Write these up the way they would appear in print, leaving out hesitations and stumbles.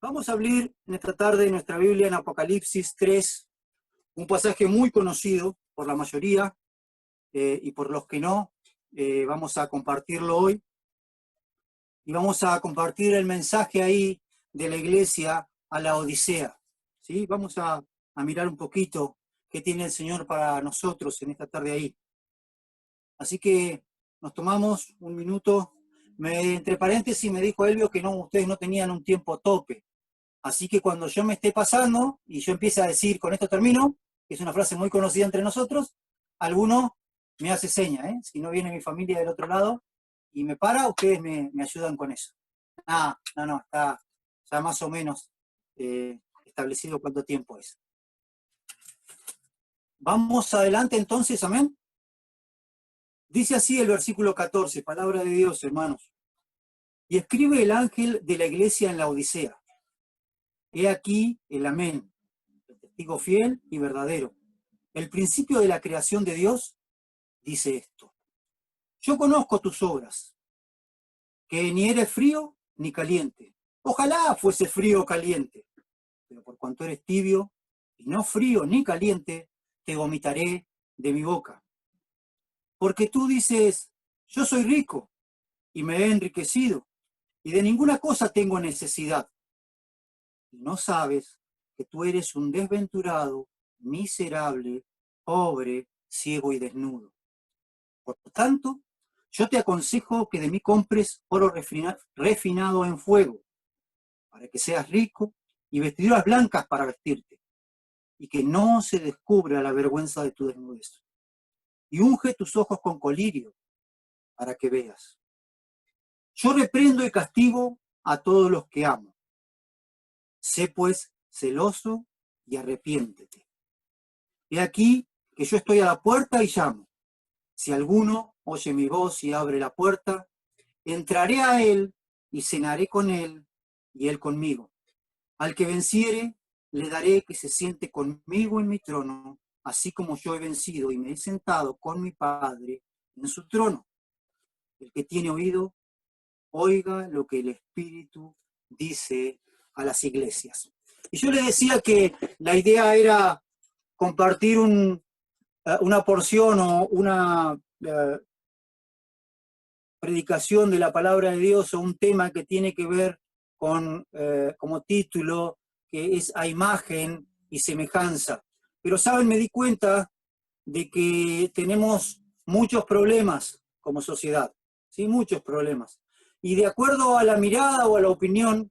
Vamos a abrir en esta tarde nuestra Biblia en Apocalipsis 3, un pasaje muy conocido por la mayoría y por los que no. Vamos a compartirlo hoy y vamos a compartir el mensaje ahí de la iglesia a la Odisea. ¿Sí? Vamos a mirar un poquito qué tiene el Señor para nosotros en esta tarde ahí. Así que nos tomamos un minuto. Entre paréntesis me dijo Elvio que ustedes no tenían un tiempo tope. Así que cuando yo me esté pasando y yo empiece a decir, con esto termino, que es una frase muy conocida entre nosotros, alguno me hace seña, ¿eh? Si no viene mi familia del otro lado y me para, ustedes me ayudan con eso. No, está ya más o menos establecido cuánto tiempo es. Vamos adelante entonces, amén. Dice así el versículo 14, palabra de Dios, hermanos. Y escribe el ángel de la iglesia en la Odisea. He aquí el amén, el testigo fiel y verdadero. El principio de la creación de Dios dice esto. Yo conozco tus obras, que ni eres frío ni caliente. Ojalá fuese frío o caliente, pero por cuanto eres tibio y no frío ni caliente, te vomitaré de mi boca. Porque tú dices, yo soy rico y me he enriquecido y de ninguna cosa tengo necesidad. Y no sabes que tú eres un desventurado, miserable, pobre, ciego y desnudo. Por tanto, yo te aconsejo que de mí compres oro refinado en fuego, para que seas rico, y vestiduras blancas para vestirte, y que no se descubra la vergüenza de tu desnudez. Y unge tus ojos con colirio, para que veas. Yo reprendo y castigo a todos los que amo. Sé pues celoso y arrepiéntete. He aquí que yo estoy a la puerta y llamo. Si alguno oye mi voz y abre la puerta, entraré a él y cenaré con él y él conmigo. Al que venciere, le daré que se siente conmigo en mi trono, así como yo he vencido y me he sentado con mi Padre en su trono. El que tiene oído, oiga lo que el Espíritu dice a las iglesias. Y yo les decía que la idea era compartir una porción o una predicación de la palabra de Dios o un tema que tiene que ver con, como título, que es a imagen y semejanza. Pero, ¿saben? Me di cuenta de que tenemos muchos problemas como sociedad, ¿sí? Muchos problemas. Y de acuerdo a la mirada o a la opinión,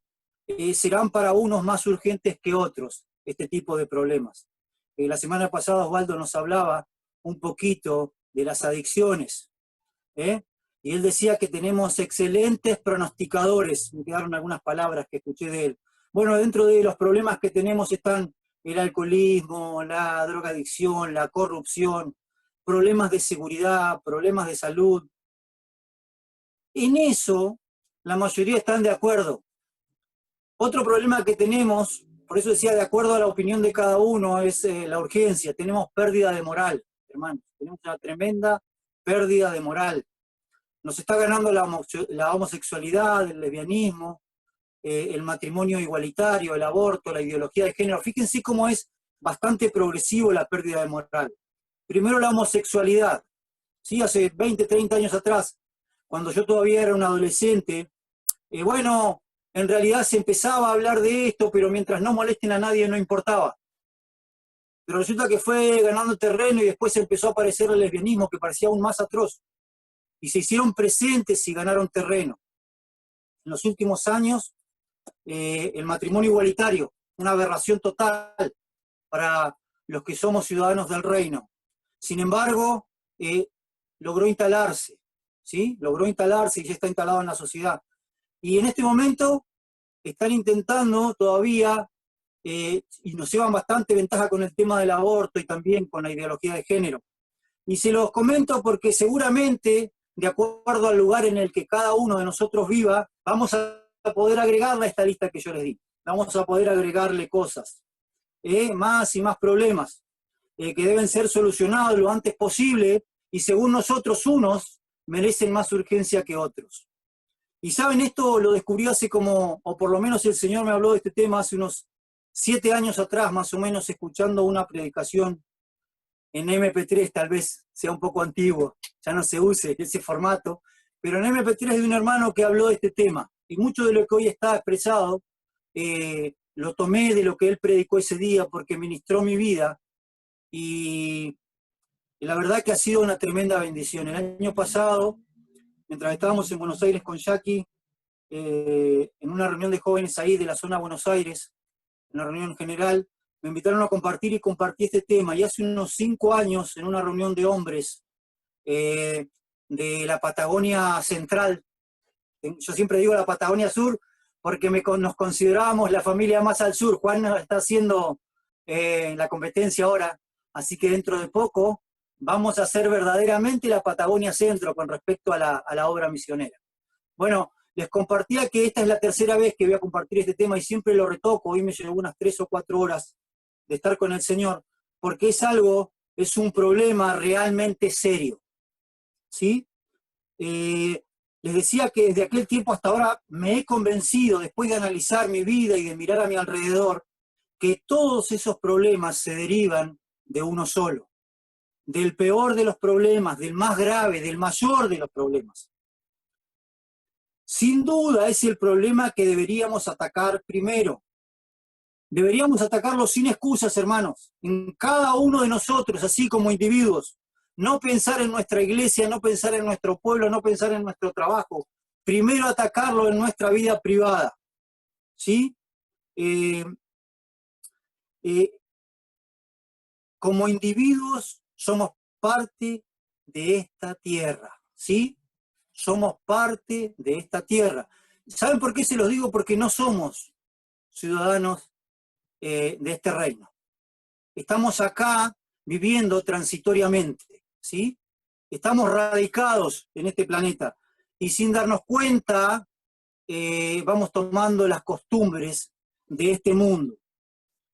serán para unos más urgentes que otros este tipo de problemas. La semana pasada Osvaldo nos hablaba un poquito de las adicciones, y él decía que tenemos excelentes pronosticadores. Me quedaron algunas palabras que escuché de él. Bueno, dentro de los problemas que tenemos están el alcoholismo, la drogadicción, la corrupción, problemas de seguridad, problemas de salud. En eso, la mayoría están de acuerdo. Otro problema que tenemos, por eso decía, de acuerdo a la opinión de cada uno, es la urgencia. Tenemos pérdida de moral, hermanos. Tenemos una tremenda pérdida de moral. Nos está ganando la homosexualidad, el lesbianismo, el matrimonio igualitario, el aborto, la ideología de género. Fíjense cómo es bastante progresivo la pérdida de moral. Primero la homosexualidad. ¿Sí? Hace 20, 30 años atrás, cuando yo todavía era un adolescente, bueno, en realidad se empezaba a hablar de esto, pero mientras no molesten a nadie no importaba. Pero resulta que fue ganando terreno y después empezó a aparecer el lesbianismo, que parecía aún más atroz. Y se hicieron presentes y ganaron terreno. En los últimos años, el matrimonio igualitario, una aberración total para los que somos ciudadanos del reino. Sin embargo, logró instalarse, ¿sí? Logró instalarse y ya está instalado en la sociedad. Y en este momento están intentando todavía, y nos llevan bastante ventaja con el tema del aborto y también con la ideología de género. Y se los comento porque seguramente, de acuerdo al lugar en el que cada uno de nosotros viva, vamos a poder agregarle a esta lista que yo les di. Vamos a poder agregarle cosas, más y más problemas, que deben ser solucionados lo antes posible, y según nosotros unos merecen más urgencia que otros. Y saben, esto lo descubrí hace como, o por lo menos el Señor me habló de este tema hace unos 7 años atrás, más o menos, escuchando una predicación en MP3, tal vez sea un poco antiguo, ya no se use ese formato, pero en MP3 de un hermano que habló de este tema. Y mucho de lo que hoy está expresado, lo tomé de lo que él predicó ese día porque ministró mi vida. Y la verdad que ha sido una tremenda bendición. El año pasado, mientras estábamos en Buenos Aires con Jackie, en una reunión de jóvenes ahí de la zona de Buenos Aires, en una reunión general, me invitaron a compartir y compartí este tema. Y hace unos 5 años, en una reunión de hombres de la Patagonia Central, yo siempre digo la Patagonia Sur, porque nos considerábamos la familia más al sur. Juan está haciendo la competencia ahora, así que dentro de poco vamos a hacer verdaderamente la Patagonia Centro con respecto a la obra misionera. Bueno, les compartía que esta es la tercera vez que voy a compartir este tema y siempre lo retoco. Hoy me llevó unas 3 o 4 horas de estar con el Señor, porque es un problema realmente serio, ¿sí? Les decía que desde aquel tiempo hasta ahora me he convencido, después de analizar mi vida y de mirar a mi alrededor, que todos esos problemas se derivan de uno solo, del peor de los problemas, del más grave, del mayor de los problemas. Sin duda es el problema que deberíamos atacar primero. Deberíamos atacarlo sin excusas, hermanos, en cada uno de nosotros, así como individuos. No pensar en nuestra iglesia, no pensar en nuestro pueblo, no pensar en nuestro trabajo. Primero atacarlo en nuestra vida privada, ¿sí? Eh, eh, como individuos somos parte de esta tierra, ¿sí? Somos parte de esta tierra. ¿Saben por qué se los digo? Porque no somos ciudadanos de este reino. Estamos acá viviendo transitoriamente, ¿sí? Estamos radicados en este planeta y sin darnos cuenta vamos tomando las costumbres de este mundo.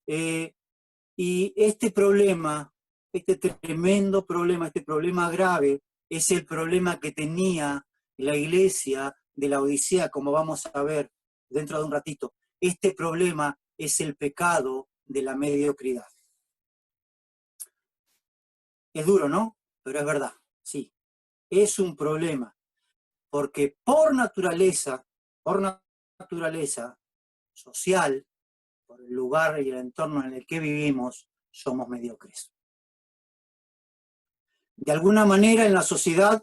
Y este problema, este tremendo problema, este problema grave, es el problema que tenía la iglesia de la Odisea, como vamos a ver dentro de un ratito. Este problema es el pecado de la mediocridad. Es duro, ¿no? Pero es verdad, sí. Es un problema, porque por naturaleza social, por el lugar y el entorno en el que vivimos, somos mediocres. De alguna manera en la sociedad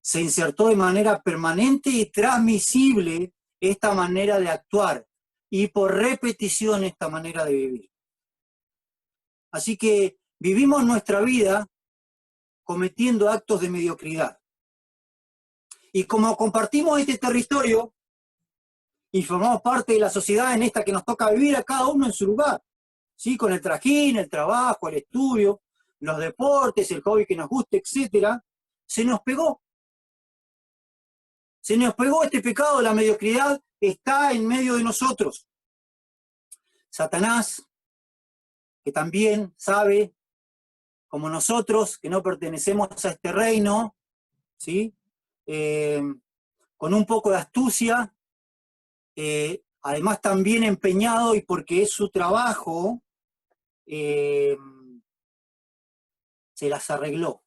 se insertó de manera permanente y transmisible esta manera de actuar y por repetición esta manera de vivir. Así que vivimos nuestra vida cometiendo actos de mediocridad. Y como compartimos este territorio y formamos parte de la sociedad en esta que nos toca vivir a cada uno en su lugar, ¿sí? Con el trajín, el trabajo, el estudio, los deportes, el hobby que nos guste, etc., se nos pegó. Se nos pegó este pecado, la mediocridad está en medio de nosotros. Satanás, que también sabe, como nosotros, que no pertenecemos a este reino, ¿sí? Con un poco de astucia, además también empeñado y porque es su trabajo, se las arregló.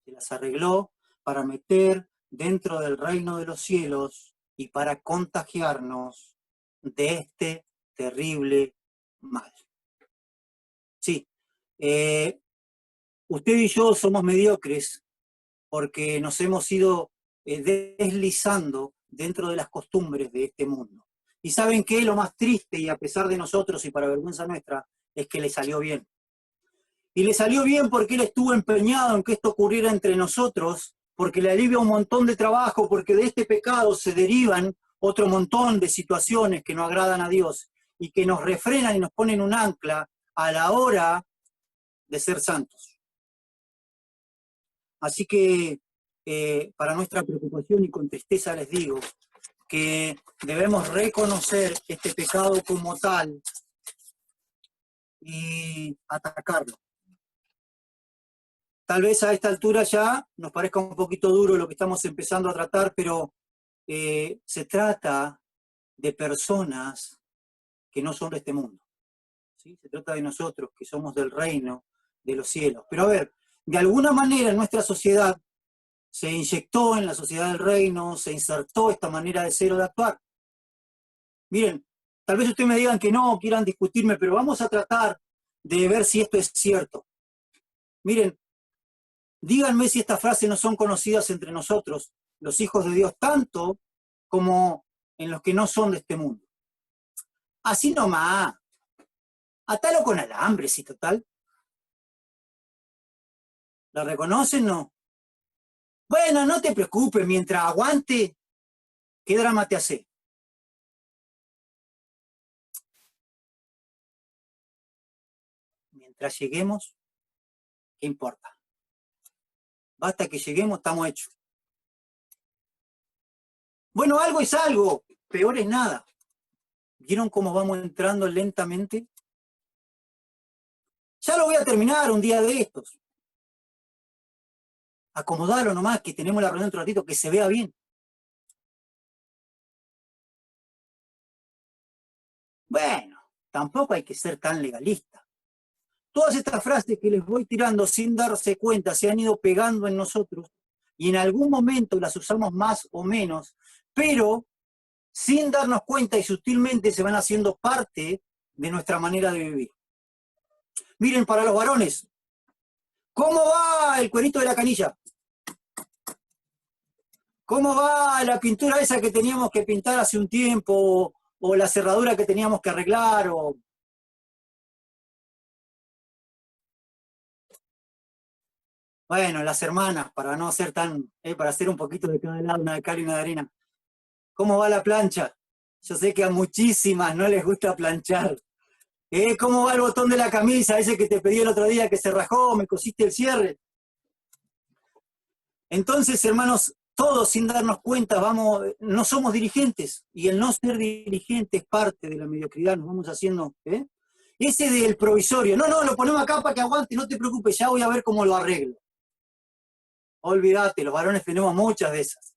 Se las arregló para meter dentro del reino de los cielos y para contagiarnos de este terrible mal. Sí, usted y yo somos mediocres porque nos hemos ido deslizando dentro de las costumbres de este mundo. Y ¿saben qué? Lo más triste, y a pesar de nosotros y para vergüenza nuestra, es que le salió bien. Y le salió bien porque él estuvo empeñado en que esto ocurriera entre nosotros, porque le alivia un montón de trabajo, porque de este pecado se derivan otro montón de situaciones que no agradan a Dios y que nos refrenan y nos ponen un ancla a la hora de ser santos. Así que para nuestra preocupación y con tristeza les digo que debemos reconocer este pecado como tal y atacarlo. Tal vez a esta altura ya nos parezca un poquito duro lo que estamos empezando a tratar, pero se trata de personas que no son de este mundo. ¿Sí? Se trata de nosotros, que somos del reino de los cielos. Pero a ver, de alguna manera en nuestra sociedad se inyectó en la sociedad del reino, se insertó esta manera de ser o de actuar. Miren, tal vez ustedes me digan que no, quieran discutirme, pero vamos a tratar de ver si esto es cierto. Miren, díganme si estas frases no son conocidas entre nosotros, los hijos de Dios, tanto como en los que no son de este mundo. Así nomás, atalo con alambre, si total. ¿La reconocen? No. Bueno, no te preocupes, mientras aguante, ¿qué drama te hace? Mientras lleguemos, ¿qué importa? Basta que lleguemos, estamos hechos. Bueno, algo es algo, peor es nada. ¿Vieron cómo vamos entrando lentamente? Ya lo voy a terminar un día de estos. Acomodalo nomás, que tenemos la reunión otro ratito, que se vea bien. Bueno, tampoco hay que ser tan legalista. Todas estas frases que les voy tirando sin darse cuenta se han ido pegando en nosotros y en algún momento las usamos más o menos, pero sin darnos cuenta y sutilmente se van haciendo parte de nuestra manera de vivir. Miren, para los varones, ¿cómo va el cuerito de la canilla? ¿Cómo va la pintura esa que teníamos que pintar hace un tiempo? O la cerradura que teníamos que arreglar, o... Bueno, las hermanas, para no ser tan, para hacer un poquito de cada lado, una de cal y una de arena. ¿Cómo va la plancha? Yo sé que a muchísimas no les gusta planchar. ¿Cómo va el botón de la camisa? Ese que te pedí el otro día que se rajó, me cosiste el cierre. Entonces, hermanos, todos sin darnos cuenta, no somos dirigentes, y el no ser dirigente es parte de la mediocridad, nos vamos haciendo, ese del provisorio, no, lo ponemos acá para que aguante, no te preocupes, ya voy a ver cómo lo arreglo. Olvídate, los varones tenemos muchas de esas.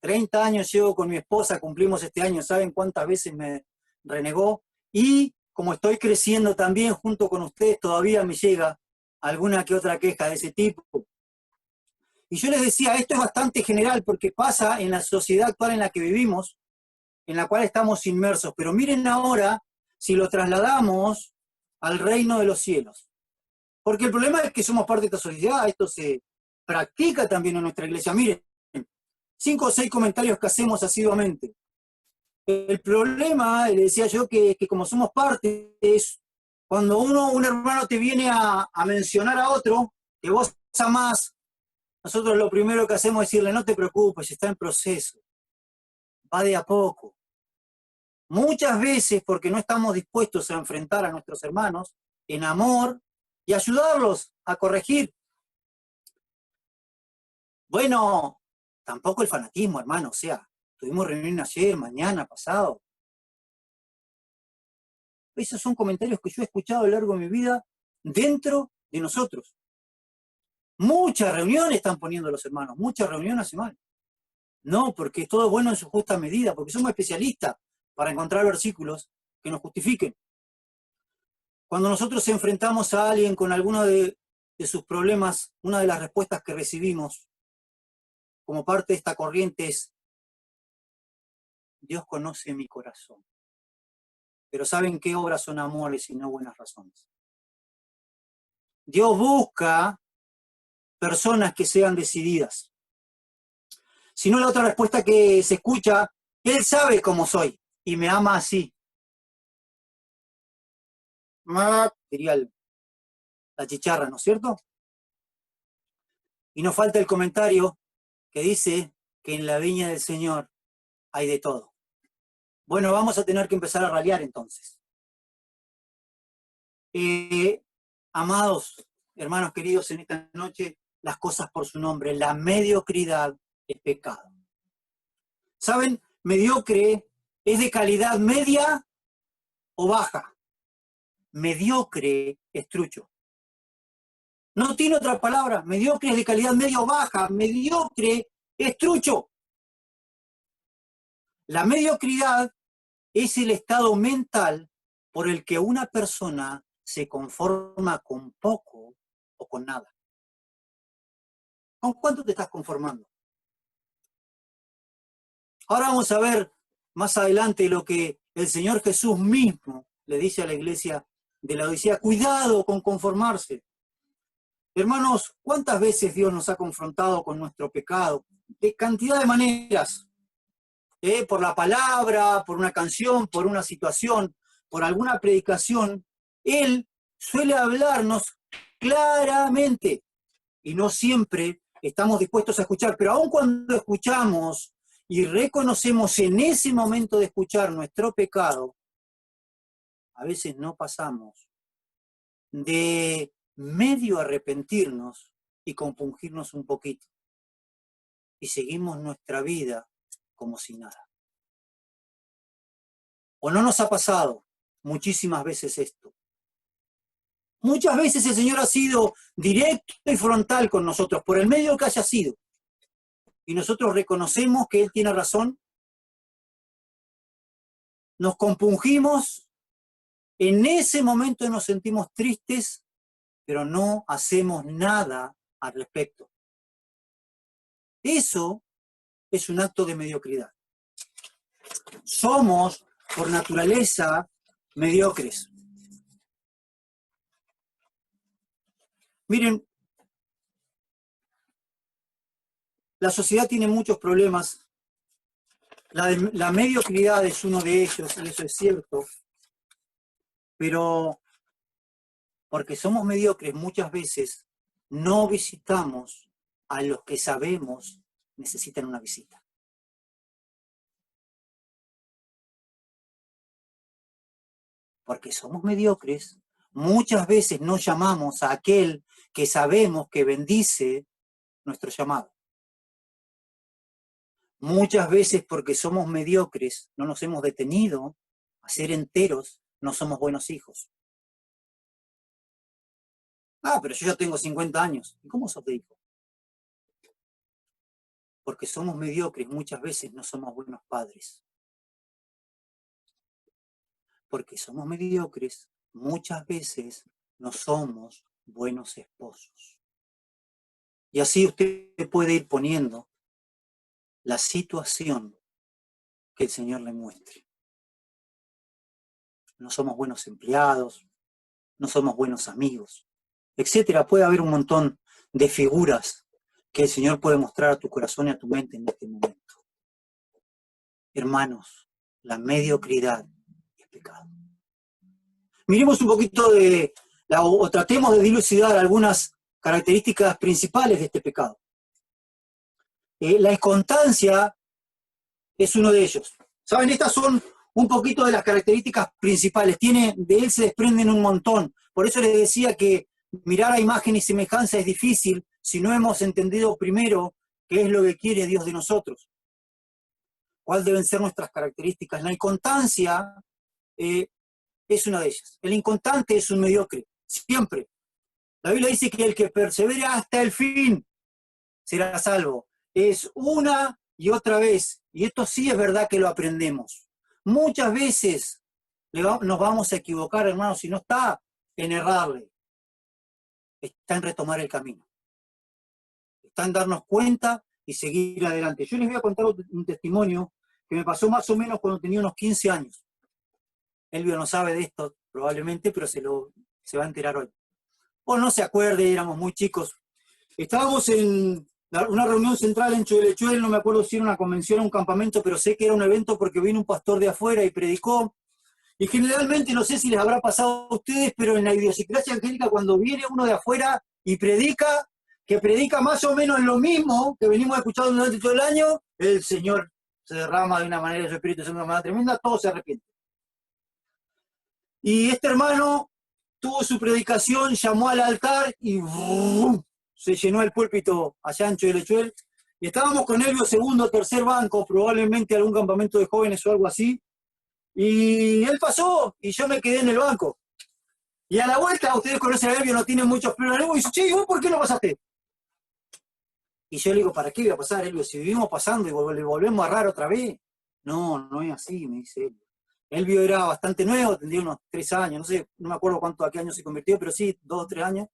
30 años llevo con mi esposa, cumplimos este año, ¿saben cuántas veces me renegó? Y como estoy creciendo también junto con ustedes, todavía me llega alguna que otra queja de ese tipo. Y yo les decía, esto es bastante general porque pasa en la sociedad actual en la que vivimos, en la cual estamos inmersos. Pero miren ahora si lo trasladamos al reino de los cielos. Porque el problema es que somos parte de esta sociedad, esto se practica también en nuestra iglesia. Miren, 5 o 6 comentarios que hacemos asiduamente. El problema, le decía yo, que como somos parte, es cuando un hermano te viene a mencionar a otro, que vos amás, nosotros lo primero que hacemos es decirle, no te preocupes, está en proceso, va de a poco. Muchas veces porque no estamos dispuestos a enfrentar a nuestros hermanos en amor y ayudarlos a corregir. Bueno, tampoco el fanatismo, hermano, o sea, tuvimos reunión ayer, mañana, pasado. Esos son comentarios que yo he escuchado a lo largo de mi vida dentro de nosotros. Muchas reuniones están poniendo los hermanos, muchas reuniones semana. No, porque es todo bueno en su justa medida, porque somos especialistas para encontrar versículos que nos justifiquen. Cuando nosotros enfrentamos a alguien con alguno de sus problemas, una de las respuestas que recibimos como parte de esta corriente es: Dios conoce mi corazón. Pero ¿saben qué obras son amores y no buenas razones? Dios busca personas que sean decididas. Si no, la otra respuesta que se escucha, Él sabe cómo soy y me ama así. Diría la chicharra, ¿no es cierto? Y nos falta el comentario que dice que en la viña del Señor hay de todo. Bueno, vamos a tener que empezar a ralear entonces. Amados, hermanos queridos, en esta noche, las cosas por su nombre, la mediocridad es pecado. ¿Saben? Mediocre es de calidad media o baja. Mediocre es trucho. No tiene otra palabra. Mediocre es de calidad media o baja. Mediocre es trucho. La mediocridad es el estado mental por el que una persona se conforma con poco o con nada. ¿Con cuánto te estás conformando? Ahora vamos a ver más adelante lo que el Señor Jesús mismo le dice a la iglesia de la Odisea: cuidado con conformarse. Hermanos, ¿cuántas veces Dios nos ha confrontado con nuestro pecado? De cantidad de maneras. Por la palabra, por una canción, por una situación, por alguna predicación. Él suele hablarnos claramente y no siempre estamos dispuestos a escuchar, pero aun cuando escuchamos y reconocemos en ese momento de escuchar nuestro pecado, a veces no pasamos de medio arrepentirnos y compungirnos un poquito. Y seguimos nuestra vida como si nada. ¿O no nos ha pasado muchísimas veces esto? Muchas veces el Señor ha sido directo y frontal con nosotros, por el medio que haya sido. Y nosotros reconocemos que Él tiene razón. Nos compungimos. En ese momento nos sentimos tristes, pero no hacemos nada al respecto. Eso es un acto de mediocridad. Somos, por naturaleza, mediocres. Miren, la sociedad tiene muchos problemas. La mediocridad es uno de ellos, y eso es cierto. Pero porque somos mediocres, muchas veces no visitamos a los que sabemos necesitan una visita. Porque somos mediocres, muchas veces no llamamos a aquel que sabemos que bendice nuestro llamado. Muchas veces porque somos mediocres, no nos hemos detenido a ser enteros, no somos buenos hijos. Ah, pero yo ya tengo 50 años. ¿Y cómo sos de hijo? Porque somos mediocres, muchas veces no somos buenos padres. Porque somos mediocres, muchas veces no somos buenos esposos. Y así usted puede ir poniendo la situación que el Señor le muestre. No somos buenos empleados, no somos buenos amigos, etcétera. Puede haber un montón de figuras que el Señor puede mostrar a tu corazón y a tu mente en este momento. Hermanos, la mediocridad es pecado. Miremos un poquito o tratemos de dilucidar algunas características principales de este pecado. La inconstancia es uno de ellos. ¿Saben? Estas son un poquito de las características principales. De él se desprenden un montón. Por eso les decía que mirar a imagen y semejanza es difícil si no hemos entendido primero qué es lo que quiere Dios de nosotros. ¿Cuáles deben ser nuestras características? La inconstancia es una de ellas. El inconstante es un mediocre, siempre. La Biblia dice que el que persevera hasta el fin será salvo. Es una y otra vez, y esto sí es verdad que lo aprendemos. Muchas veces nos vamos a equivocar, hermanos, si no está en errarle, está en retomar el camino. Está en darnos cuenta y seguir adelante. Yo les voy a contar un testimonio que me pasó más o menos cuando tenía unos 15 años. Elvio no sabe de esto probablemente, pero se va a enterar hoy. O no se acuerde, éramos muy chicos. Estábamos en una reunión central en Choelechuel, no me acuerdo si era una convención o un campamento, pero sé que era un evento porque vino un pastor de afuera y predicó. Y generalmente, no sé si les habrá pasado a ustedes, pero en la idiosincrasia angélica, cuando viene uno de afuera y predica, que predica más o menos lo mismo que venimos escuchando durante todo el año, el Señor se derrama de una manera, su Espíritu Santo de una manera tremenda, todo se arrepiente. Y este hermano tuvo su predicación, llamó al altar y ¡brum!, se llenó el púlpito allá en Choelechuel. Y estábamos con Elvio segundo, tercer banco, probablemente algún campamento de jóvenes o algo así. Y él pasó y yo me quedé en el banco. Y a la vuelta, ustedes conocen a Elvio, no tienen muchos problemas. Y dice, che, ¿vos por qué no pasaste? Y yo le digo, ¿para qué voy a pasar, Elvio? Si vivimos pasando y le volvemos a errar otra vez. No, no es así, me dice Elvio. Elvio era bastante nuevo, tendría unos 3 años, no sé, no me acuerdo a qué año se convirtió, pero sí, 2 o 3 años.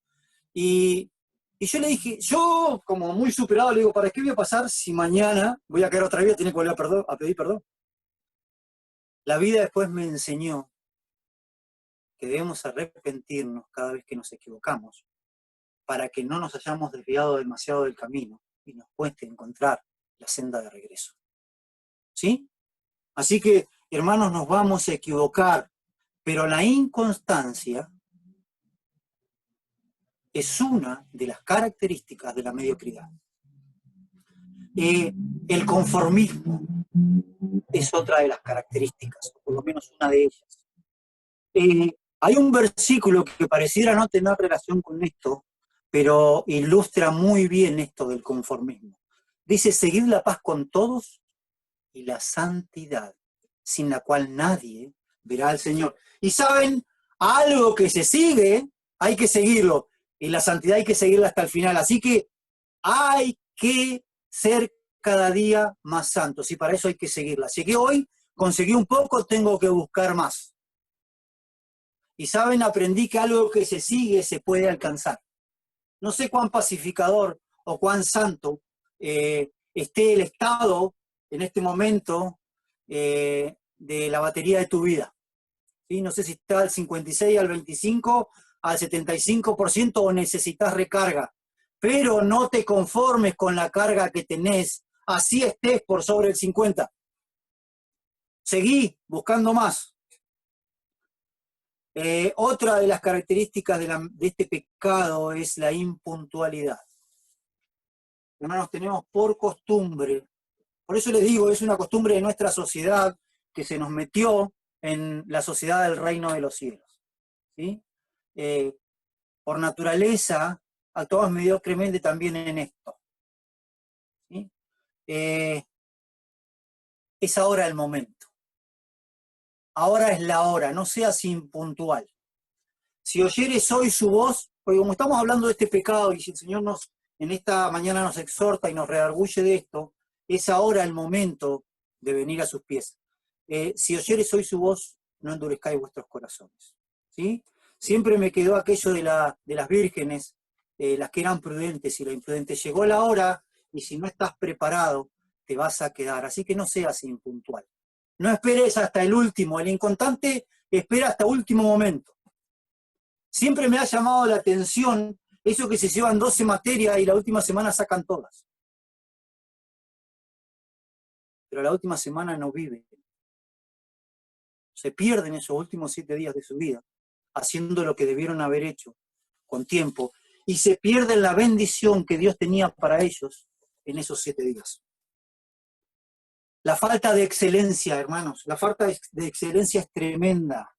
Y, y yo le dije, yo como muy superado, le digo, ¿para qué voy a pasar si mañana voy a caer otra vez, tiene que volver a pedir perdón? La vida después me enseñó que debemos arrepentirnos cada vez que nos equivocamos, para que no nos hayamos desviado demasiado del camino y nos cueste encontrar la senda de regreso. ¿Sí? Así que, hermanos, nos vamos a equivocar, pero la inconstancia es una de las características de la mediocridad. El conformismo es otra de las características, o por lo menos una de ellas. Hay un versículo que pareciera no tener relación con esto, pero ilustra muy bien esto del conformismo. Dice, seguid la paz con todos y la santidad, sin la cual nadie verá al Señor. Y saben, algo que se sigue, hay que seguirlo, y la santidad hay que seguirla hasta el final. Así que hay que ser cada día más santos, y para eso hay que seguirla. Así que hoy conseguí un poco, tengo que buscar más. Y saben, aprendí que algo que se sigue se puede alcanzar. No sé cuán pacificador o cuán santo esté el estado en este momento de la batería de tu vida. ¿Sí? No sé si está al 56, al 25, al 75% o necesitas recarga. Pero no te conformes con la carga que tenés, así estés por sobre el 50. Seguí buscando más. Otra de las características de este pecado es la impuntualidad. Hermanos, tenemos por costumbre, por eso les digo, es una costumbre de nuestra sociedad que se nos metió en la sociedad del reino de los cielos. ¿Sí? Por naturaleza, actuamos mediocremente también en esto. ¿Sí? Es ahora el momento. Ahora es la hora, no seas impuntual. Si oyeres hoy su voz, porque como estamos hablando de este pecado y si el Señor en esta mañana nos exhorta y nos redarguye de esto, es ahora el momento de venir a sus pies. Si oyeres hoy su voz, no endurezcáis vuestros corazones. ¿Sí? Siempre me quedó aquello de las vírgenes, las que eran prudentes y la imprudente. Llegó la hora y si no estás preparado, te vas a quedar. Así que no seas impuntual. No esperes hasta el último. El inconstante espera hasta último momento. Siempre me ha llamado la atención eso que se llevan 12 materias y la última semana sacan todas. Pero la última semana no viven. Se pierden esos últimos 7 días de su vida haciendo lo que debieron haber hecho con tiempo y se pierden la bendición que Dios tenía para ellos en esos 7 días. La falta de excelencia, hermanos, la falta de excelencia es tremenda.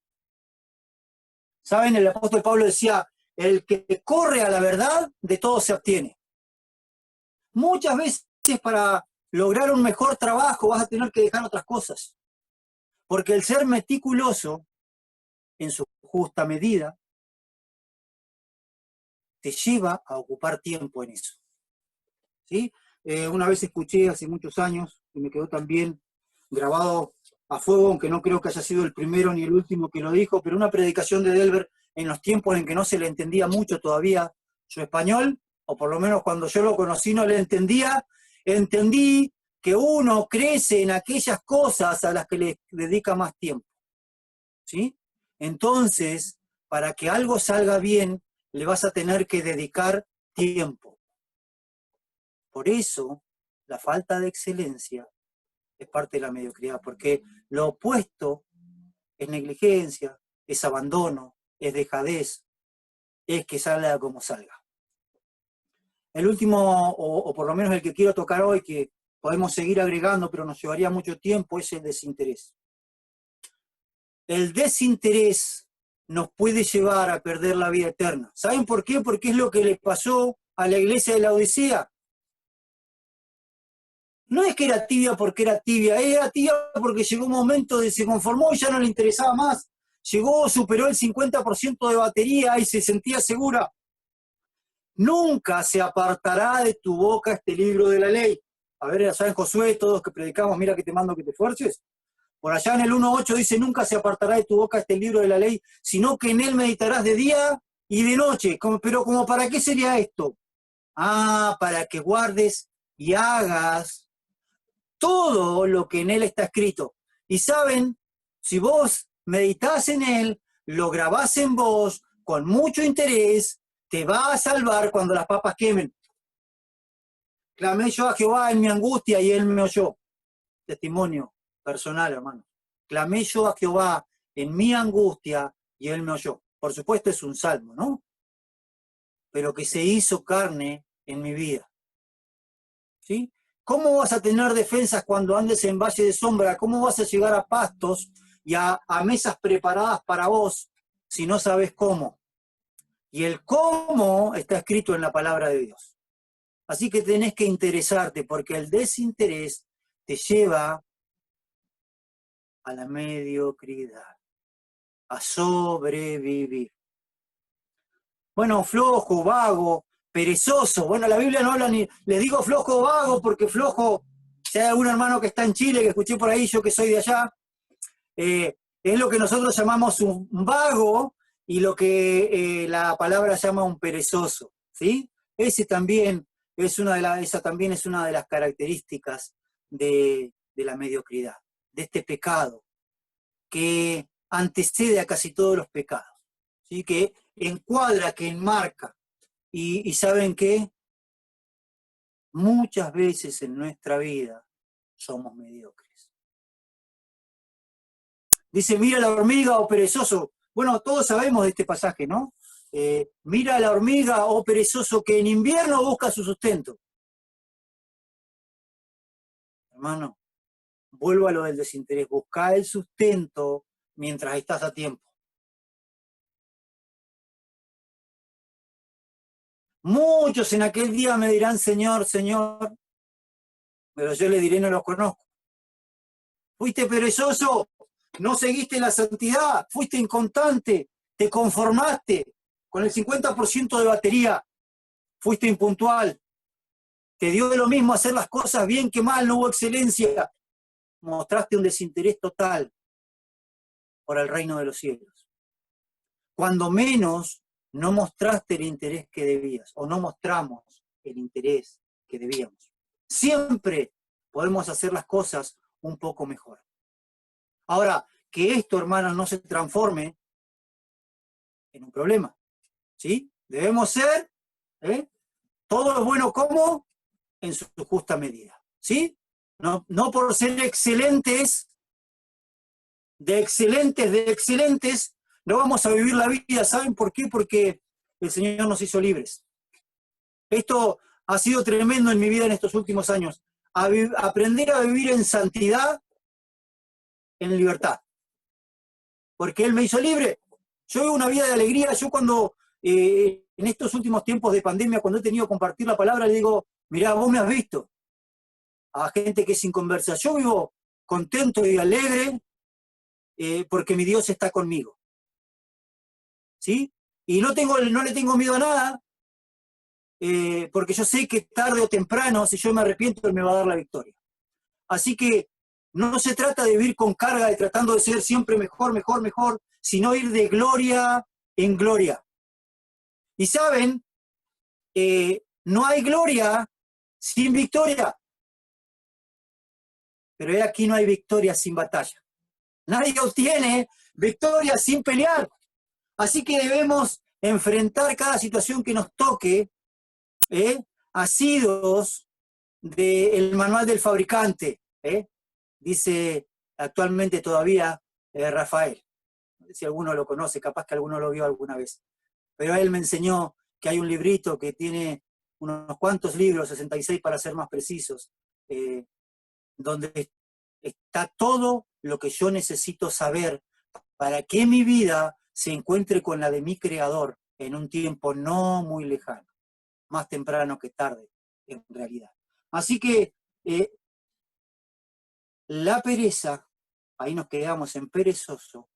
¿Saben? El apóstol Pablo decía, el que corre a la verdad, de todo se obtiene. Muchas veces para lograr un mejor trabajo vas a tener que dejar otras cosas. Porque el ser meticuloso, en su justa medida, te lleva a ocupar tiempo en eso. ¿Sí? Una vez escuché hace muchos años, y me quedó también grabado a fuego, aunque no creo que haya sido el primero ni el último que lo dijo, pero una predicación de Delber en los tiempos en que no se le entendía mucho todavía su español, o por lo menos cuando yo lo conocí no le entendía, entendí que uno crece en aquellas cosas a las que le dedica más tiempo. ¿Sí? Entonces, para que algo salga bien, le vas a tener que dedicar tiempo. Por eso, la falta de excelencia es parte de la mediocridad, porque lo opuesto es negligencia, es abandono, es dejadez, es que salga como salga. El último, o por lo menos el que quiero tocar hoy, que podemos seguir agregando, pero nos llevaría mucho tiempo, es el desinterés. El desinterés nos puede llevar a perder la vida eterna. ¿Saben por qué? Porque es lo que le pasó a la iglesia de la Odisea. No es que era tibia porque era tibia porque llegó un momento de se conformó y ya no le interesaba más. Llegó, superó el 50% de batería y se sentía segura. Nunca se apartará de tu boca este libro de la ley. A ver, allá en Josué, todos que predicamos, mira que te mando que te esfuerces. Por allá en el 1.8 dice, nunca se apartará de tu boca este libro de la ley, sino que en él meditarás de día y de noche. Pero como para qué sería esto? Ah, para que guardes y hagas todo lo que en él está escrito. Y saben, si vos meditás en él, lo grabás en vos con mucho interés, te va a salvar cuando las papas quemen. Clamé yo a Jehová en mi angustia y él me oyó. Testimonio personal, hermano. Clamé yo a Jehová en mi angustia y él me oyó. Por supuesto es un salmo, ¿no? Pero que se hizo carne en mi vida. ¿Sí? ¿Cómo vas a tener defensas cuando andes en valle de sombra? ¿Cómo vas a llegar a pastos y a mesas preparadas para vos si no sabes cómo? Y el cómo está escrito en la palabra de Dios. Así que tenés que interesarte, porque el desinterés te lleva a la mediocridad, a sobrevivir. Bueno, flojo, vago, perezoso. Bueno, la Biblia no habla ni... Les digo flojo o vago porque flojo, si hay algún hermano que está en Chile, que escuché por ahí, yo que soy de allá, es lo que nosotros llamamos un vago y lo que la palabra llama un perezoso, ¿sí? Ese también esa también es una de las características de la mediocridad, de este pecado, que antecede a casi todos los pecados, ¿sí? Que encuadra, que enmarca. Y ¿saben qué? Muchas veces en nuestra vida somos mediocres. Dice, mira la hormiga, oh perezoso. Bueno, todos sabemos de este pasaje, ¿no? Mira la hormiga, oh perezoso, que en invierno busca su sustento. Hermano, vuelvo a lo del desinterés. Busca el sustento mientras estás a tiempo. Muchos en aquel día me dirán, Señor, Señor, pero yo le diré, no los conozco. Fuiste perezoso, no seguiste la santidad, fuiste inconstante, te conformaste con el 50% de batería, fuiste impuntual, te dio de lo mismo hacer las cosas bien que mal, no hubo excelencia, mostraste un desinterés total por el reino de los cielos. Cuando menos no mostraste el interés que debías, o no mostramos el interés que debíamos. Siempre podemos hacer las cosas un poco mejor. Ahora, que esto, hermanos, no se transforme en un problema, ¿sí? Debemos ser, todo lo bueno como en su justa medida, ¿sí? No por ser excelentes, de excelentes, no vamos a vivir la vida. ¿Saben por qué? Porque el Señor nos hizo libres. Esto ha sido tremendo en mi vida en estos últimos años. Aprender a vivir en santidad, en libertad. Porque Él me hizo libre. Yo vivo una vida de alegría. Yo cuando, en estos últimos tiempos de pandemia, cuando he tenido que compartir la palabra, le digo, mirá, vos me has visto. A gente que es sin conversa. Yo vivo contento y alegre porque mi Dios está conmigo. ¿Sí? Y no le tengo miedo a nada, porque yo sé que tarde o temprano, si yo me arrepiento, Él me va a dar la victoria. Así que no se trata de vivir con carga, de tratando de ser siempre mejor, mejor, mejor, sino ir de gloria en gloria. Y saben, no hay gloria sin victoria. Pero aquí no hay victoria sin batalla. Nadie obtiene victoria sin pelear. Así que debemos enfrentar cada situación que nos toque, asidos del manual del fabricante, dice actualmente todavía Rafael. No sé si alguno lo conoce, capaz que alguno lo vio alguna vez. Pero él me enseñó que hay un librito que tiene unos cuantos libros, 66 para ser más precisos, donde está todo lo que yo necesito saber para que mi vida se encuentre con la de mi Creador en un tiempo no muy lejano, más temprano que tarde, en realidad. Así que la pereza, ahí nos quedamos en perezoso,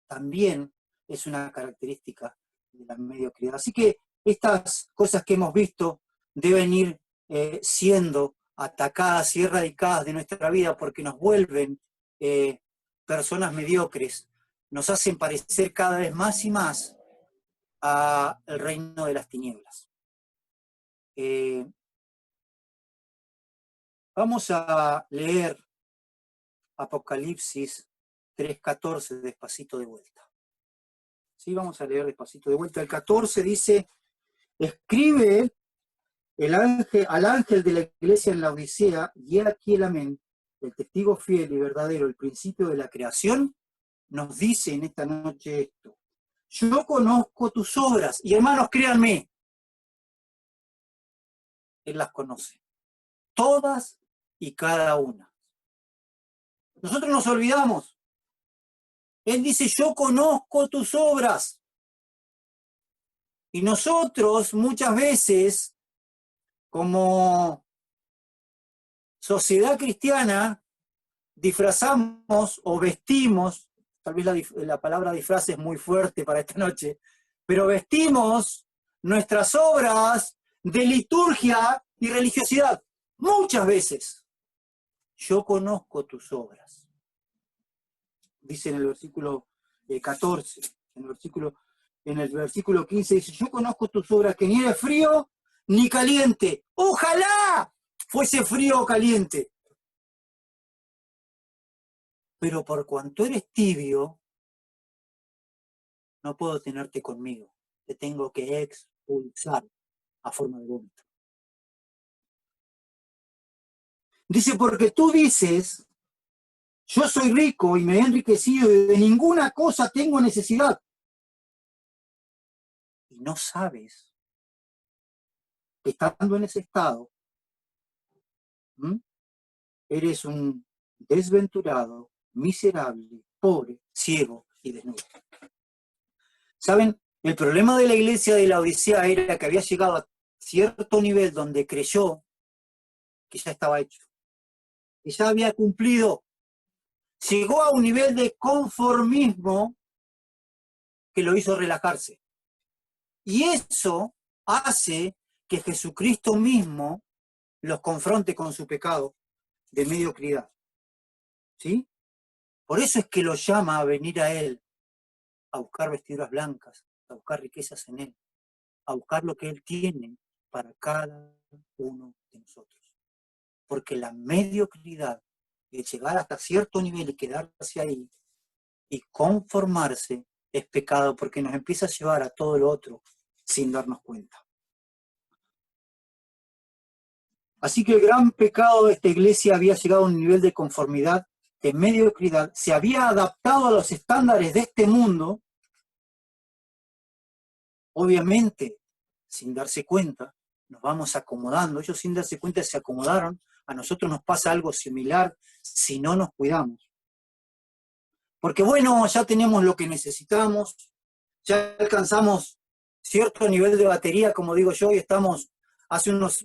también es una característica de la mediocridad. Así que estas cosas que hemos visto deben ir siendo atacadas y erradicadas de nuestra vida porque nos vuelven personas mediocres, nos hacen parecer cada vez más y más al reino de las tinieblas. Vamos a leer Apocalipsis 3:14 despacito de vuelta. Sí, vamos a leer despacito de vuelta. El 14 dice: escribe al ángel de la iglesia en la Odisea, y he aquí el amén, el testigo fiel y verdadero, el principio de la creación, nos dice en esta noche esto: yo conozco tus obras, y hermanos, créanme, él las conoce, todas y cada una. Nosotros nos olvidamos. Él dice: yo conozco tus obras. Y nosotros muchas veces, como sociedad cristiana, disfrazamos o vestimos, tal vez la palabra disfraz es muy fuerte para esta noche, pero vestimos nuestras obras de liturgia y religiosidad. Muchas veces. Yo conozco tus obras. Dice en el versículo 14, en el versículo 15 dice: yo conozco tus obras, que ni eres frío ni caliente. ¡Ojalá fuese frío o caliente! Pero por cuanto eres tibio, no puedo tenerte conmigo. Te tengo que expulsar a forma de vómito. Dice: porque tú dices, yo soy rico y me he enriquecido y de ninguna cosa tengo necesidad. Y no sabes que estando en ese estado, eres un desventurado, miserable, pobre, ciego y desnudo. ¿Saben? El problema de la iglesia de la Odisea era que había llegado a cierto nivel donde creyó que ya estaba hecho, que ya había cumplido. Llegó a un nivel de conformismo que lo hizo relajarse. Y eso hace que Jesucristo mismo los confronte con su pecado de mediocridad. ¿Sí? Por eso es que los llama a venir a Él, a buscar vestiduras blancas, a buscar riquezas en Él, a buscar lo que Él tiene para cada uno de nosotros. Porque la mediocridad de llegar hasta cierto nivel y quedarse ahí y conformarse es pecado, porque nos empieza a llevar a todo lo otro sin darnos cuenta. Así que el gran pecado de esta iglesia había llegado a un nivel de conformidad, de mediocridad, se había adaptado a los estándares de este mundo, obviamente, sin darse cuenta, nos vamos acomodando. Ellos sin darse cuenta se acomodaron. A nosotros nos pasa algo similar si no nos cuidamos. Porque bueno, ya tenemos lo que necesitamos, ya alcanzamos cierto nivel de batería, como digo yo, y estamos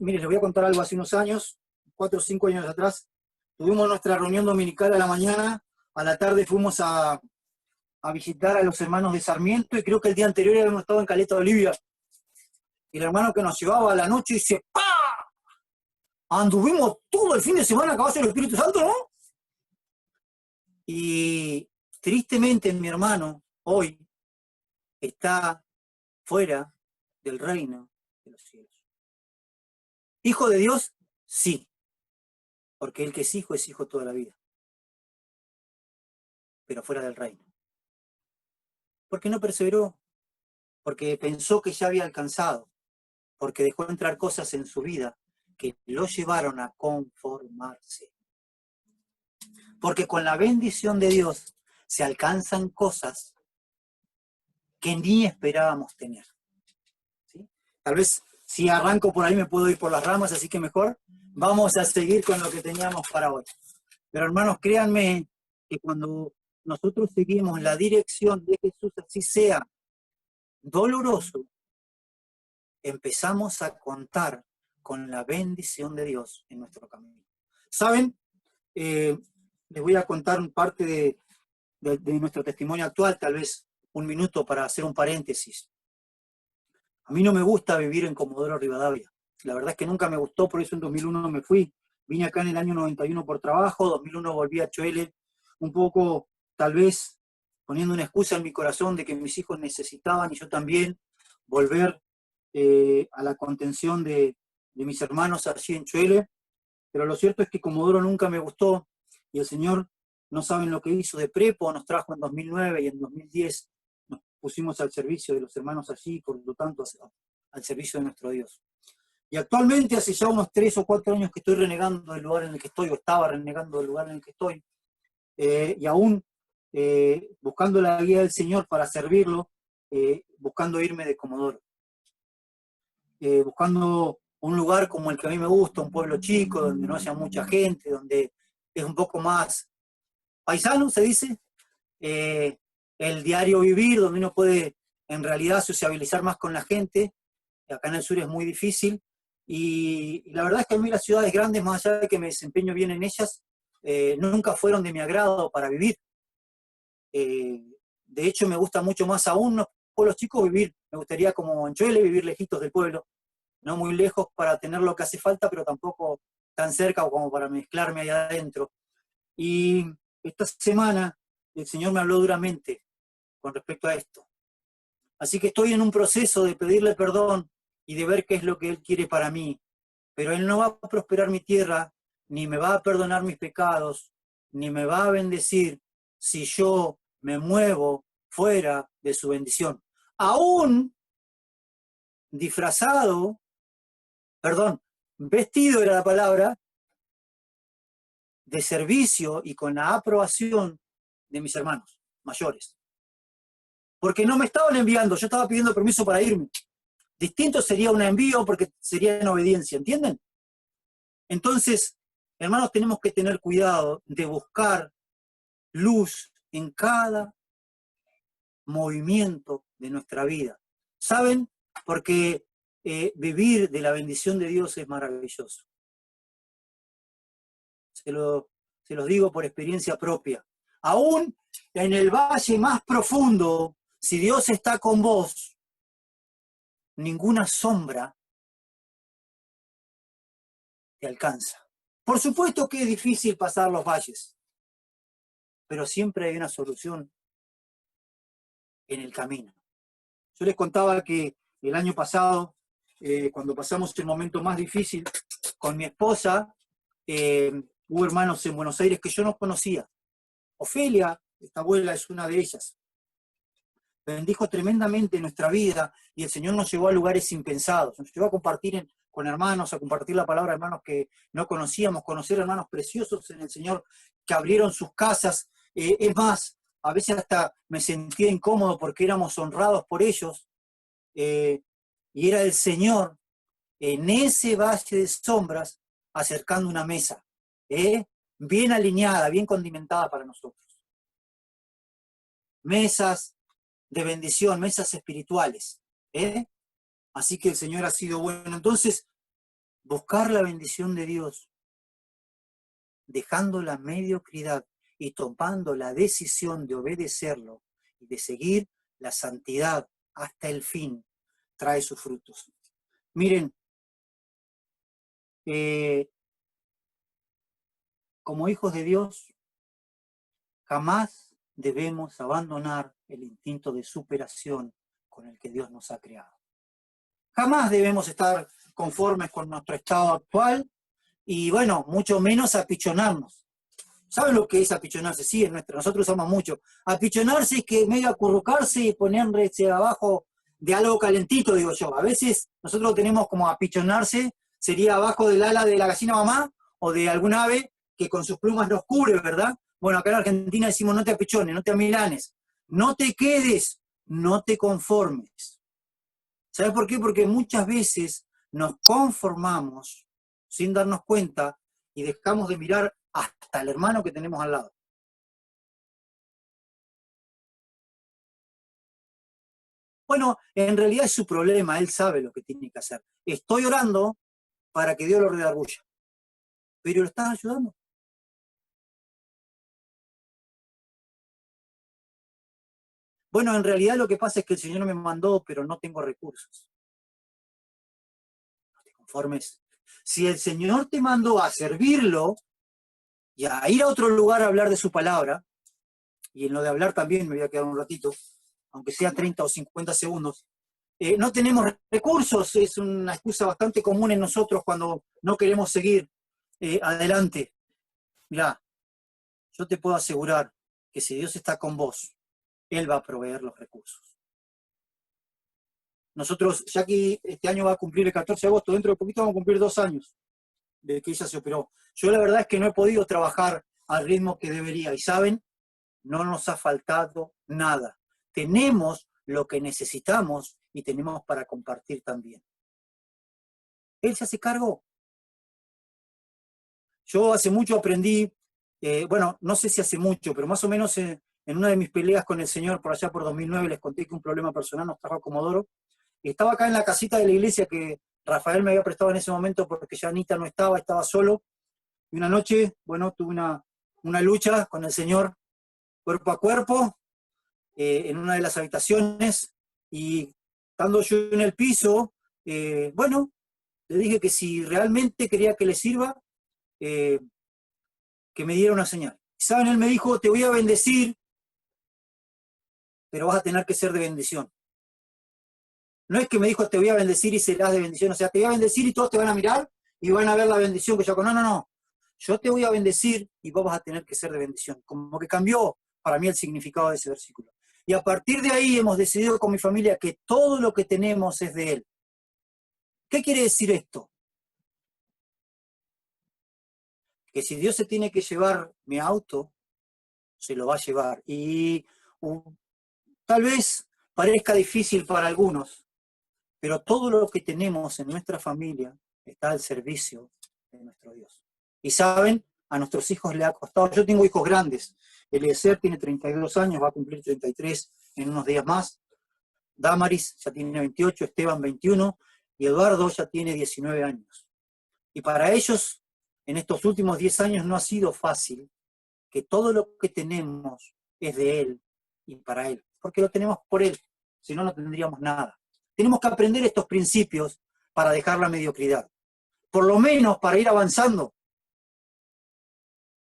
miren, les voy a contar algo, hace unos años, 4 o 5 años atrás, tuvimos nuestra reunión dominical a la mañana, a la tarde fuimos a visitar a los hermanos de Sarmiento, y creo que el día anterior habíamos estado en Caleta, Bolivia. Y el hermano que nos llevaba a la noche dice: ¡pah! Anduvimos todo el fin de semana a caballo del Espíritu Santo, ¿no? Y tristemente mi hermano hoy está fuera del reino de los cielos. ¿Hijo de Dios? Sí, porque el que es hijo toda la vida. Pero fuera del reino. Porque no perseveró, porque pensó que ya había alcanzado, porque dejó entrar cosas en su vida que lo llevaron a conformarse. Porque con la bendición de Dios se alcanzan cosas que ni esperábamos tener. ¿Sí? Tal vez si arranco por ahí me puedo ir por las ramas, así que mejor vamos a seguir con lo que teníamos para hoy. Pero hermanos, créanme que cuando nosotros seguimos la dirección de Jesús, así sea doloroso, empezamos a contar con la bendición de Dios en nuestro camino. ¿Saben? Les voy a contar parte de nuestro testimonio actual, tal vez un minuto para hacer un paréntesis. A mí no me gusta vivir en Comodoro Rivadavia. La verdad es que nunca me gustó, por eso en 2001 me fui. Vine acá en el año 91 por trabajo, 2001 volví a Choele, un poco, tal vez, poniendo una excusa en mi corazón de que mis hijos necesitaban y yo también volver a la contención de mis hermanos allí en Choele, pero lo cierto es que Comodoro nunca me gustó y el Señor, no saben lo que hizo de prepo, nos trajo en 2009 y en 2010 nos pusimos al servicio de los hermanos allí, por lo tanto al servicio de nuestro Dios. Y actualmente hace ya unos 3 o 4 años que estoy renegando del lugar en el que estoy, o estaba renegando del lugar en el que estoy, y aún buscando la guía del Señor para servirlo, buscando irme de Comodoro, buscando un lugar como el que a mí me gusta, un pueblo chico, donde no haya mucha gente, donde es un poco más paisano, se dice, eh, el diario vivir, donde uno puede en realidad sociabilizar más con la gente. Acá en el sur es muy difícil, y la verdad es que a mí las ciudades grandes, más allá de que me desempeño bien en ellas, nunca fueron de mi agrado para vivir. Eh, de hecho, me gusta mucho más aún los pueblos chicos vivir. Me gustaría como en Choele vivir lejitos del pueblo, no muy lejos para tener lo que hace falta, pero tampoco tan cerca como para mezclarme ahí adentro. Y esta semana el Señor me habló duramente con respecto a esto. Así que estoy en un proceso de pedirle perdón y de ver qué es lo que Él quiere para mí. Pero Él no va a prosperar mi tierra, ni me va a perdonar mis pecados, ni me va a bendecir si yo me muevo fuera de su bendición. Aún disfrazado, perdón, vestido era la palabra, de servicio y con la aprobación de mis hermanos mayores. Porque no me estaban enviando, yo estaba pidiendo permiso para irme. Distinto sería un envío porque sería en obediencia, ¿entienden? Entonces, hermanos, tenemos que tener cuidado de buscar luz en cada movimiento de nuestra vida. ¿Saben? Porque vivir de la bendición de Dios es maravilloso. Se los digo por experiencia propia. Aún en el valle más profundo, si Dios está con vos, ninguna sombra te alcanza. Por supuesto que es difícil pasar los valles, pero siempre hay una solución en el camino. Yo les contaba que el año pasado, cuando pasamos el momento más difícil con mi esposa, hubo hermanos en Buenos Aires que yo no conocía. Ofelia, esta abuela, es una de ellas. Bendijo tremendamente nuestra vida y el Señor nos llevó a lugares impensados. Nos llevó a compartir con hermanos, a compartir la palabra de hermanos que no conocíamos, conocer hermanos preciosos en el Señor que abrieron sus casas. Es más, a veces hasta me sentía incómodo porque éramos honrados por ellos, y era el Señor en ese valle de sombras acercando una mesa, bien alineada, bien condimentada para nosotros. Mesas de bendición, mesas espirituales. Así que el Señor ha sido bueno. Entonces, buscar la bendición de Dios, dejando la mediocridad y tomando la decisión de obedecerlo y de seguir la santidad hasta el fin, trae sus frutos. Miren, como hijos de Dios, jamás debemos abandonar el instinto de superación con el que Dios nos ha creado. Jamás debemos estar conformes con nuestro estado actual y, bueno, mucho menos apichonarnos. ¿Saben lo que es apichonarse? Sí, nosotros usamos mucho. Apichonarse es que medio acurrucarse y ponerse abajo de algo calentito, digo yo. A veces nosotros tenemos como apichonarse, sería abajo del ala de la gallina mamá o de algún ave que con sus plumas nos cubre, ¿verdad? Bueno, acá en Argentina decimos no te apichones, no te amilanes, no te quedes, no te conformes. ¿Sabes por qué? Porque muchas veces nos conformamos sin darnos cuenta y dejamos de mirar hasta el hermano que tenemos al lado. Bueno, en realidad es su problema, él sabe lo que tiene que hacer. Estoy orando para que Dios lo redarguya, pero lo estás ayudando. Bueno, en realidad lo que pasa es que el Señor me mandó, pero no tengo recursos. No te conformes, Si el Señor te mandó a servirlo y a ir a otro lugar a hablar de su palabra, y en lo de hablar también me voy a quedar un ratito, aunque sea 30 o 50 segundos, no tenemos recursos, es una excusa bastante común en nosotros cuando no queremos seguir adelante. Mirá, yo te puedo asegurar que si Dios está con vos, Él va a proveer los recursos. Nosotros, Jackie este año va a cumplir el 14 de agosto, dentro de poquito vamos a cumplir 2 años de que ella se operó. Yo la verdad es que no he podido trabajar al ritmo que debería, y ¿saben? No nos ha faltado nada. Tenemos lo que necesitamos y tenemos para compartir también. Él se hace cargo. Yo hace mucho aprendí, bueno, no sé si hace mucho, pero más o menos en una de mis peleas con el Señor por allá por 2009, les conté que un problema personal nos trajo a Comodoro. Y estaba acá en la casita de la iglesia que Rafael me había prestado en ese momento porque ya Anita no estaba solo. Y una noche, bueno, tuve una lucha con el Señor cuerpo a cuerpo en una de las habitaciones, y estando yo en el piso, bueno, le dije que si realmente quería que le sirva, que me diera una señal. Y saben, él me dijo, te voy a bendecir, pero vas a tener que ser de bendición. No es que me dijo, te voy a bendecir y serás de bendición, o sea, te voy a bendecir y todos te van a mirar y van a ver la bendición que yo hago. No, no, no. Yo te voy a bendecir y vos vas a tener que ser de bendición. Como que cambió para mí el significado de ese versículo. Y a partir de ahí hemos decidido con mi familia que todo lo que tenemos es de Él. ¿Qué quiere decir esto? Que si Dios se tiene que llevar mi auto, se lo va a llevar. Y tal vez parezca difícil para algunos, pero todo lo que tenemos en nuestra familia está al servicio de nuestro Dios. Y saben, a nuestros hijos le ha costado. Yo tengo hijos grandes. Eliezer tiene 32 años, va a cumplir 33 en unos días más. Damaris ya tiene 28, Esteban 21, y Eduardo ya tiene 19 años. Y para ellos, en estos últimos 10 años no ha sido fácil, que todo lo que tenemos es de Él y para Él, porque lo tenemos por Él, si no, no tendríamos nada. Tenemos que aprender estos principios para dejar la mediocridad, por lo menos para ir avanzando.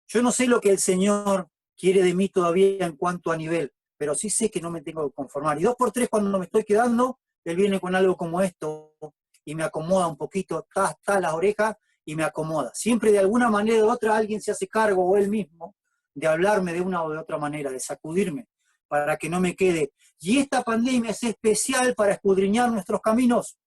Yo no sé lo que el Señor quiere de mí todavía en cuanto a nivel, pero sí sé que no me tengo que conformar. Y 2 por 3 cuando me estoy quedando, Él viene con algo como esto y me acomoda un poquito, está las orejas y me acomoda. Siempre de alguna manera u otra alguien se hace cargo, o Él mismo, de hablarme de una o de otra manera, de sacudirme, para que no me quede. Y esta pandemia es especial para escudriñar nuestros caminos.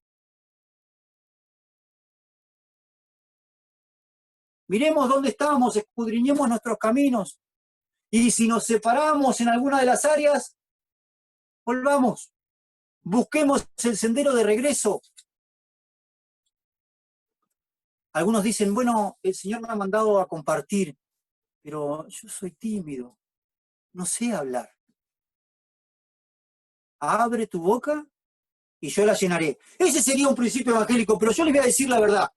Miremos dónde estamos, escudriñemos nuestros caminos. Y si nos separamos en alguna de las áreas, volvamos. Busquemos el sendero de regreso. Algunos dicen, bueno, el Señor me ha mandado a compartir, pero yo soy tímido, no sé hablar. Abre tu boca y yo la llenaré. Ese sería un principio evangélico, pero yo les voy a decir la verdad.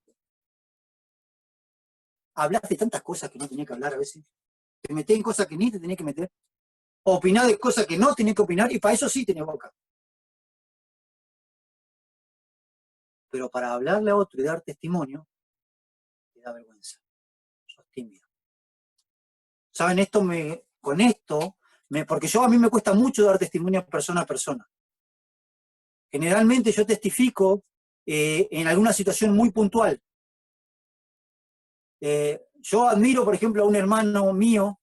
Hablas de tantas cosas que no tenés que hablar a veces. Te metés en cosas que ni te tenés que meter. Opinás de cosas que no tenés que opinar, y para eso sí tenés boca. Pero para hablarle a otro y dar testimonio, te da vergüenza. Sos tímido. ¿Saben? Porque a mí me cuesta mucho dar testimonio persona a persona. Generalmente yo testifico en alguna situación muy puntual. Yo admiro, por ejemplo, a un hermano mío,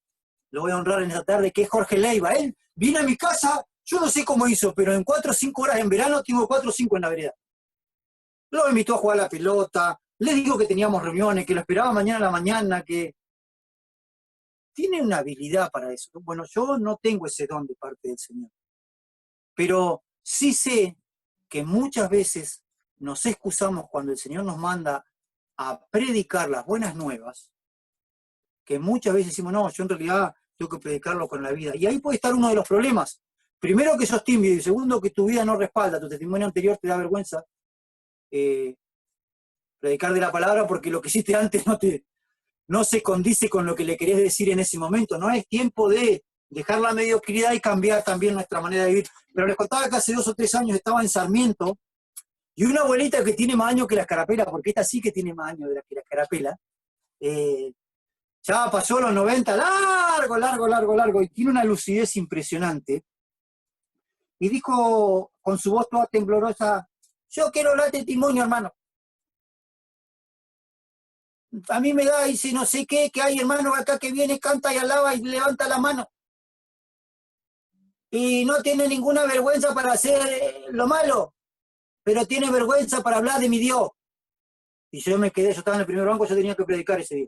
lo voy a honrar en esta tarde, que es Jorge Leiva. Él vino a mi casa, yo no sé cómo hizo, pero en 4 o 5 horas en verano tengo 4 o 5 en la vereda. Lo invitó a jugar a la pelota, le digo que teníamos reuniones, que lo esperaba mañana a la mañana, que tiene una habilidad para eso. Bueno, yo no tengo ese don de parte del Señor, pero sí sé que muchas veces nos excusamos cuando el Señor nos manda a predicar las buenas nuevas, que muchas veces decimos, no, yo en realidad tengo que predicarlo con la vida. Y ahí puede estar uno de los problemas. Primero, que sos tímido, y segundo, que tu vida no respalda, tu testimonio anterior te da vergüenza predicar de la palabra, porque lo que hiciste antes no se condice con lo que le querés decir en ese momento. No es tiempo de dejar la mediocridad y cambiar también nuestra manera de vivir. Pero les contaba que hace 2 o 3 años estaba en Sarmiento. Y una abuelita que tiene más años que la escarapela, porque esta sí que tiene más años que la escarapela, ya pasó los 90, largo, largo, largo, largo, y tiene una lucidez impresionante. Y dijo con su voz toda temblorosa, yo quiero dar testimonio, hermano. A mí me da, dice, no sé qué, que hay hermano acá que viene, canta y alaba y levanta la mano. Y no tiene ninguna vergüenza para hacer lo malo, pero tiene vergüenza para hablar de mi Dios. Y yo me quedé, yo estaba en el primer banco, yo tenía que predicar ese día.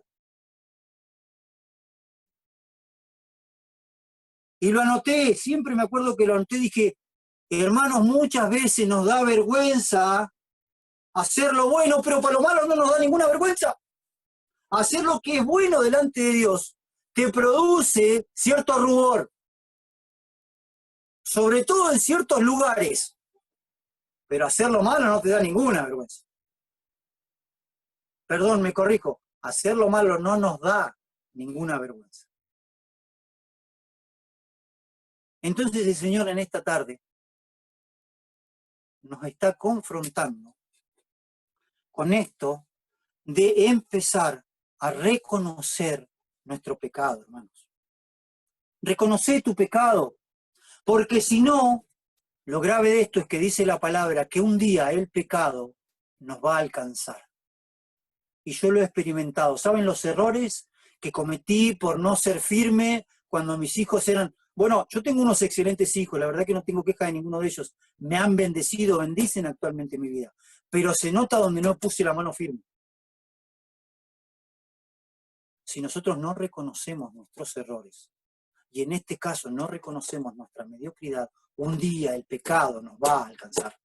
Y lo anoté, siempre me acuerdo que lo anoté, dije, hermanos, muchas veces nos da vergüenza hacer lo bueno, pero para lo malo no nos da ninguna vergüenza. Hacer lo que es bueno delante de Dios te produce cierto rubor, sobre todo en ciertos lugares, pero hacer lo malo no te da ninguna vergüenza. Perdón, me corrijo, hacer lo malo no nos da ninguna vergüenza. Entonces el Señor en esta tarde nos está confrontando con esto de empezar a reconocer nuestro pecado, hermanos. Reconoce tu pecado, porque si no, lo grave de esto es que dice la palabra que un día el pecado nos va a alcanzar. Y yo lo he experimentado. ¿Saben los errores que cometí por no ser firme cuando mis hijos eran... Bueno, yo tengo unos excelentes hijos, la verdad que no tengo queja de ninguno de ellos. Me han bendecido, bendicen actualmente mi vida. Pero se nota donde no puse la mano firme. Si nosotros no reconocemos nuestros errores, y en este caso no reconocemos nuestra mediocridad, un día el pecado nos va a alcanzar.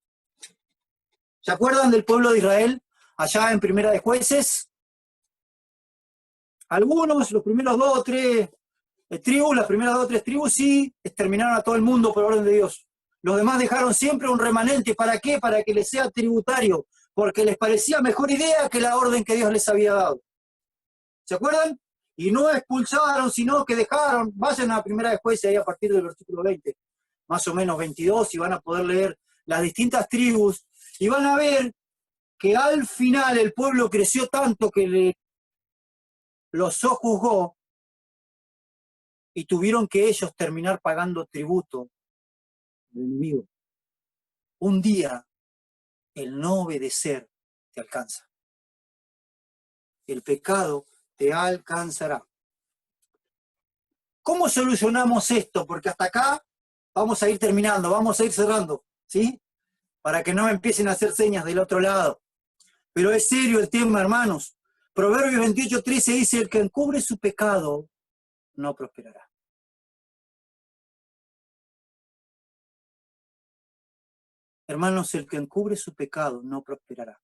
¿Se acuerdan del pueblo de Israel allá en Primera de Jueces? Algunos, los primeros 2 o 3 tribus, las primeras 2 o 3 tribus sí exterminaron a todo el mundo por orden de Dios. Los demás dejaron siempre un remanente. ¿Para qué? Para que les sea tributario, porque les parecía mejor idea que la orden que Dios les había dado. ¿Se acuerdan? Y no expulsaron, sino que dejaron. Vayan a Primera de Jueces ahí a partir del versículo 20, más o menos 22, y van a poder leer las distintas tribus, y van a ver que al final el pueblo creció tanto que los sojuzgó y tuvieron que ellos terminar pagando tributo al enemigo. Un día el no obedecer te alcanza. El pecado te alcanzará. ¿Cómo solucionamos esto? Porque hasta acá vamos a ir terminando, vamos a ir cerrando, ¿sí? Para que no me empiecen a hacer señas del otro lado. Pero es serio el tema, hermanos. Proverbios 28:13 dice, el que encubre su pecado no prosperará. Hermanos, el que encubre su pecado no prosperará.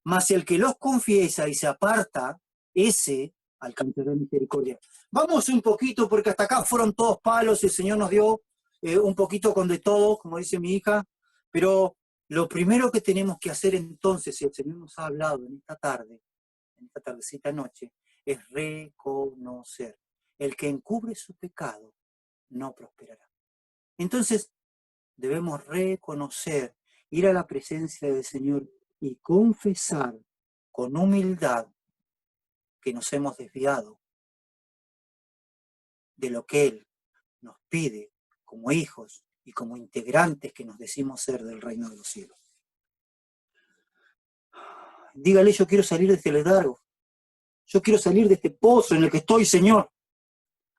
Mas el que los confiesa y se aparta, ese alcanzará misericordia. Vamos un poquito, porque hasta acá fueron todos palos, el Señor nos dio un poquito con de todo, como dice mi hija, pero lo primero que tenemos que hacer entonces, si el Señor nos ha hablado en esta tarde, en esta tardecita noche, es reconocer. El que encubre su pecado no prosperará. Entonces, debemos reconocer, ir a la presencia del Señor y confesar con humildad que nos hemos desviado de lo que Él nos pide como hijos y como integrantes que nos decimos ser del reino de los cielos. Dígale, yo quiero salir de este letargo, yo quiero salir de este pozo en el que estoy, Señor.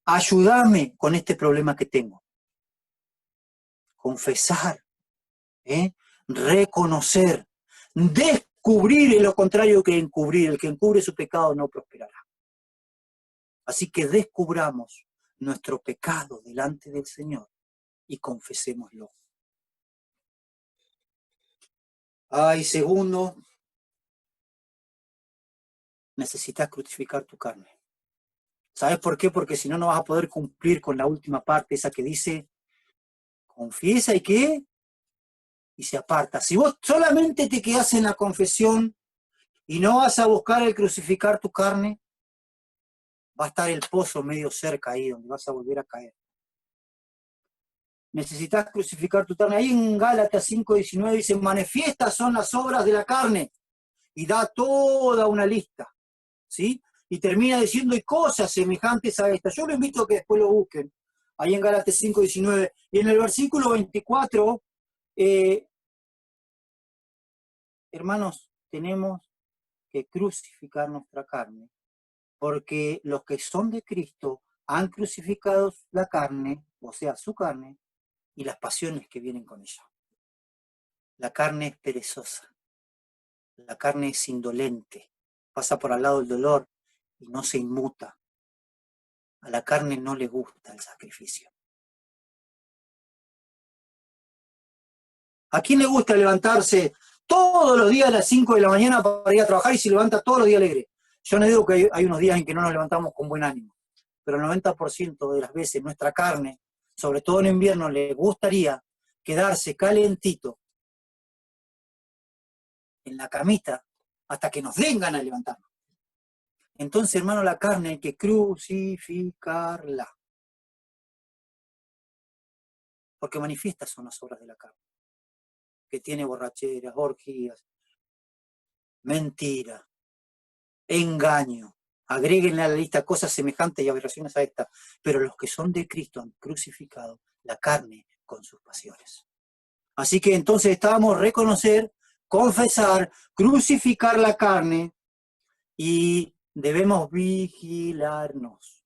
Ayúdame con este problema que tengo. Confesar, reconocer, descubrir es lo contrario que encubrir. El que encubre su pecado no prosperará. Así que descubramos nuestro pecado delante del Señor y confesémoslo. Ay, segundo, necesitas crucificar tu carne. ¿Sabes por qué? Porque si no, no vas a poder cumplir con la última parte, esa que dice, confiesa y ¿qué? Y se aparta. Si vos solamente te quedás en la confesión y no vas a buscar el crucificar tu carne, va a estar el pozo medio cerca ahí, donde vas a volver a caer. necesitas crucificar tu carne. Ahí en Gálatas 5:19 dice, manifiestas son las obras de la carne, y da toda una lista, ¿sí? Y termina diciendo, y cosas semejantes a esta. Yo lo invito a que después lo busquen, ahí en Gálatas 5:19. Y en el versículo 24, hermanos, tenemos que crucificar nuestra carne, porque los que son de Cristo han crucificado la carne, o sea, su carne, y las pasiones que vienen con ella. La carne es perezosa, la carne es indolente, pasa por al lado del dolor y no se inmuta. A la carne no le gusta el sacrificio. ¿A quién le gusta levantarse todos los días a las 5 de la mañana para ir a trabajar y se levanta todos los días alegre? Yo no digo que hay unos días en que no nos levantamos con buen ánimo, pero el 90% de las veces nuestra carne, sobre todo en invierno, le gustaría quedarse calentito en la camita hasta que nos den ganas de levantarnos. Entonces, hermano, la carne hay que crucificarla, porque manifiestas son las obras de la carne, que tiene borracheras, orgías, mentira, engaño. Agréguenle a la lista cosas semejantes y aberraciones a esta, pero los que son de Cristo han crucificado la carne con sus pasiones. Así que entonces estábamos reconocer, confesar, crucificar la carne y debemos vigilarnos.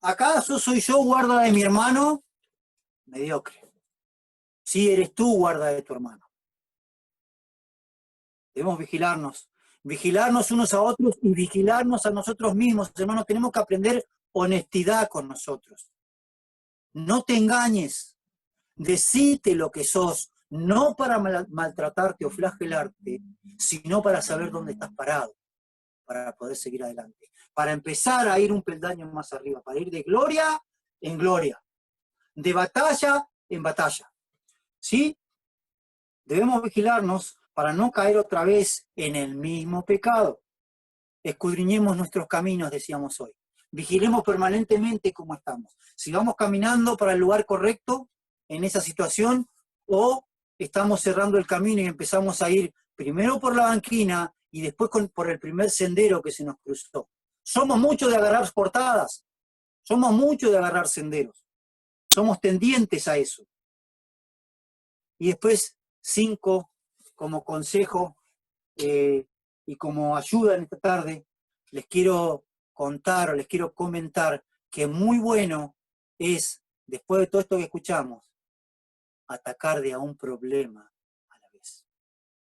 ¿Acaso soy yo guarda de mi hermano? Mediocre. Si eres tú guarda de tu hermano. Debemos vigilarnos unos a otros y vigilarnos a nosotros mismos. Hermanos, tenemos que aprender honestidad con nosotros. No te engañes, decite lo que sos, no para maltratarte o flagelarte, sino para saber dónde estás parado, para poder seguir adelante, para empezar a ir un peldaño más arriba, para ir de gloria en gloria, de batalla en batalla. ¿Sí? Debemos vigilarnos para no caer otra vez en el mismo pecado. Escudriñemos nuestros caminos, decíamos hoy. Vigilemos permanentemente cómo estamos. Si vamos caminando para el lugar correcto en esa situación, o estamos cerrando el camino y empezamos a ir primero por la banquina y después por el primer sendero que se nos cruzó. Somos muchos de agarrar portadas, somos muchos de agarrar senderos, somos tendientes a eso. Y después 5, como consejo y como ayuda en esta tarde, les quiero contar o les quiero comentar que muy bueno es, después de todo esto que escuchamos, atacar de a un problema a la vez.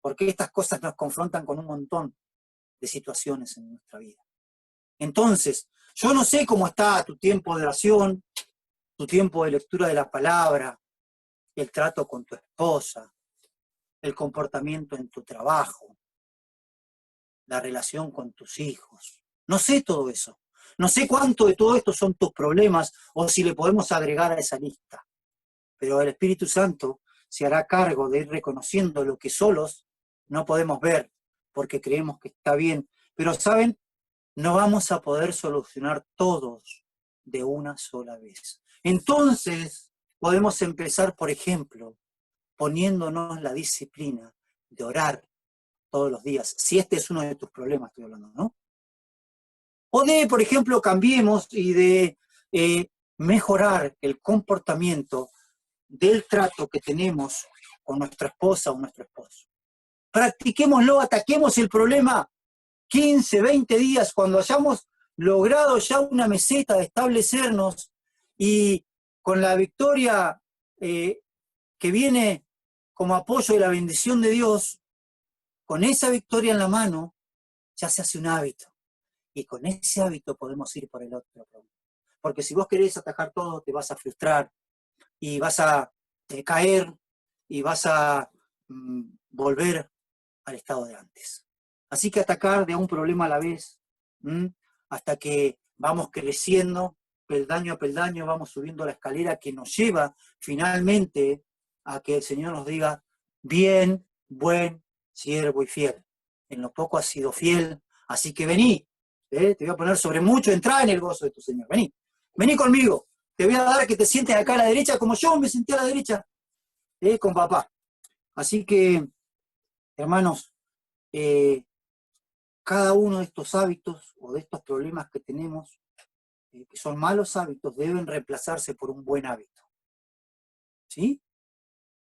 Porque estas cosas nos confrontan con un montón de situaciones en nuestra vida. Entonces, yo no sé cómo está tu tiempo de oración, tu tiempo de lectura de la palabra, el trato con tu esposa, el comportamiento en tu trabajo, la relación con tus hijos. No sé todo eso. No sé cuánto de todo esto son tus problemas o si le podemos agregar a esa lista. Pero el Espíritu Santo se hará cargo de ir reconociendo lo que solos no podemos ver porque creemos que está bien. Pero, ¿saben? No vamos a poder solucionar todos de una sola vez. Entonces, podemos empezar, por ejemplo, poniéndonos la disciplina de orar todos los días, si este es uno de tus problemas, estoy hablando, ¿no? O de, por ejemplo, cambiemos y de mejorar el comportamiento del trato que tenemos con nuestra esposa o nuestro esposo. Practiquémoslo, ataquemos el problema 15, 20 días, cuando hayamos logrado ya una meseta de establecernos y con la victoria que viene como apoyo de la bendición de Dios, con esa victoria en la mano, ya se hace un hábito. Y con ese hábito podemos ir por el otro. Porque si vos querés atacar todo, te vas a frustrar y vas a caer y vas a volver al estado de antes. Así que atacar de un problema a la vez, hasta que vamos creciendo, peldaño a peldaño, vamos subiendo la escalera que nos lleva finalmente a que el Señor nos diga, bien, buen siervo y fiel. En lo poco has sido fiel, así que vení, te voy a poner sobre mucho, entrá en el gozo de tu Señor, vení. Vení conmigo, te voy a dar que te sientes acá a la derecha, como yo me senté a la derecha, con papá. Así que, hermanos, cada uno de estos hábitos o de estos problemas que tenemos, que son malos hábitos, deben reemplazarse por un buen hábito. ¿Sí?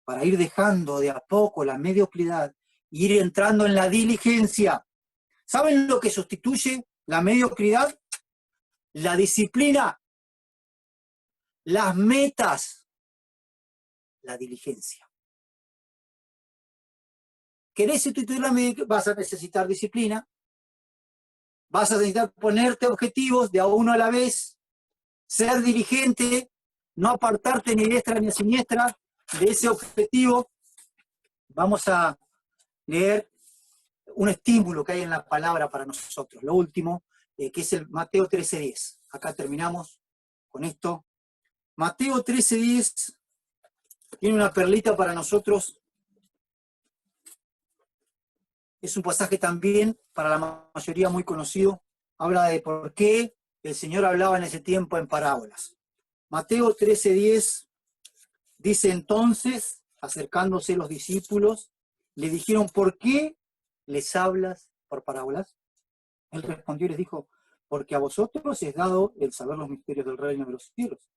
Para ir dejando de a poco la mediocridad, ir entrando en la diligencia. ¿Saben lo que sustituye la mediocridad? La disciplina, las metas, la diligencia. ¿Querés sustituir la mediocridad? Vas a necesitar disciplina, vas a necesitar ponerte objetivos de a uno a la vez, ser diligente, no apartarte ni diestra ni siniestra de ese objetivo. Vamos a leer un estímulo que hay en la palabra para nosotros. Lo último, que es el Mateo 13:10. Acá terminamos con esto. Mateo 13:10 tiene una perlita para nosotros. Es un pasaje también para la mayoría muy conocido. Habla de por qué el Señor hablaba en ese tiempo en parábolas. Mateo 13:10 dice: entonces, acercándose los discípulos, le dijeron: ¿por qué les hablas por parábolas? Él respondió y les dijo: porque a vosotros es dado el saber los misterios del reino de los cielos,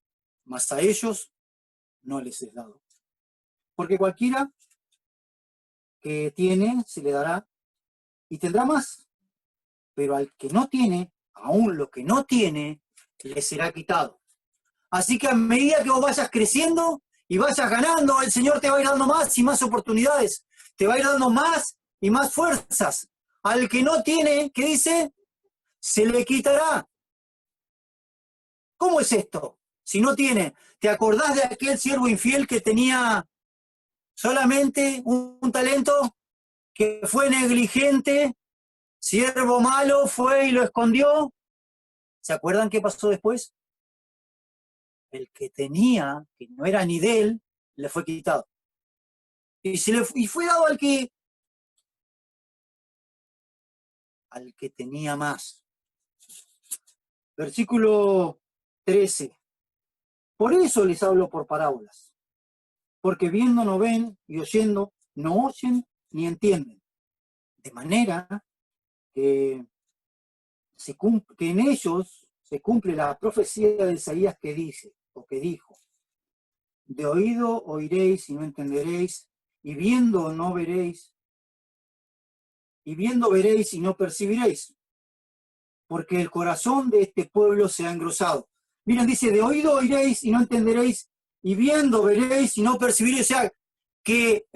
mas a ellos no les es dado. Porque cualquiera que tiene, se le dará y tendrá más, pero al que no tiene, aún lo que no tiene, le será quitado. Así que a medida que vos vayas creciendo y vayas ganando, el Señor te va a ir dando más y más oportunidades, te va a ir dando más y más fuerzas. Al que no tiene, ¿qué dice? Se le quitará. ¿Cómo es esto? Si no tiene, ¿te acordás de aquel siervo infiel que tenía solamente un talento, que fue negligente, siervo malo, fue y lo escondió? ¿Se acuerdan qué pasó después? El que tenía, que no era ni de él, le fue quitado. Y fue dado al que tenía más. Versículo 13. Por eso les hablo por parábolas, porque viendo no ven y oyendo no oyen ni entienden. De manera que en ellos se cumple la profecía de Isaías que dice, o que dijo: de oído oiréis y no entenderéis, y viendo no veréis, y viendo veréis y no percibiréis, porque el corazón de este pueblo se ha engrosado. Miren, dice: de oído oiréis y no entenderéis, y viendo veréis y no percibiréis. O sea, que,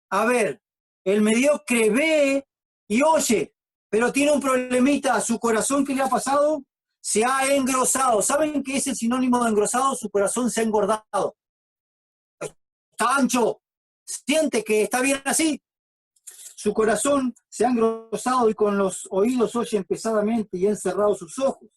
a ver, el mediocre ve y oye, pero tiene un problemita, su corazón, ¿qué le ha pasado? Se ha engrosado. ¿Saben qué es el sinónimo de engrosado? Su corazón se ha engordado. Está ancho, siente que está bien así. Su corazón se ha engrosado y con los oídos oyen pesadamente y han cerrado sus ojos.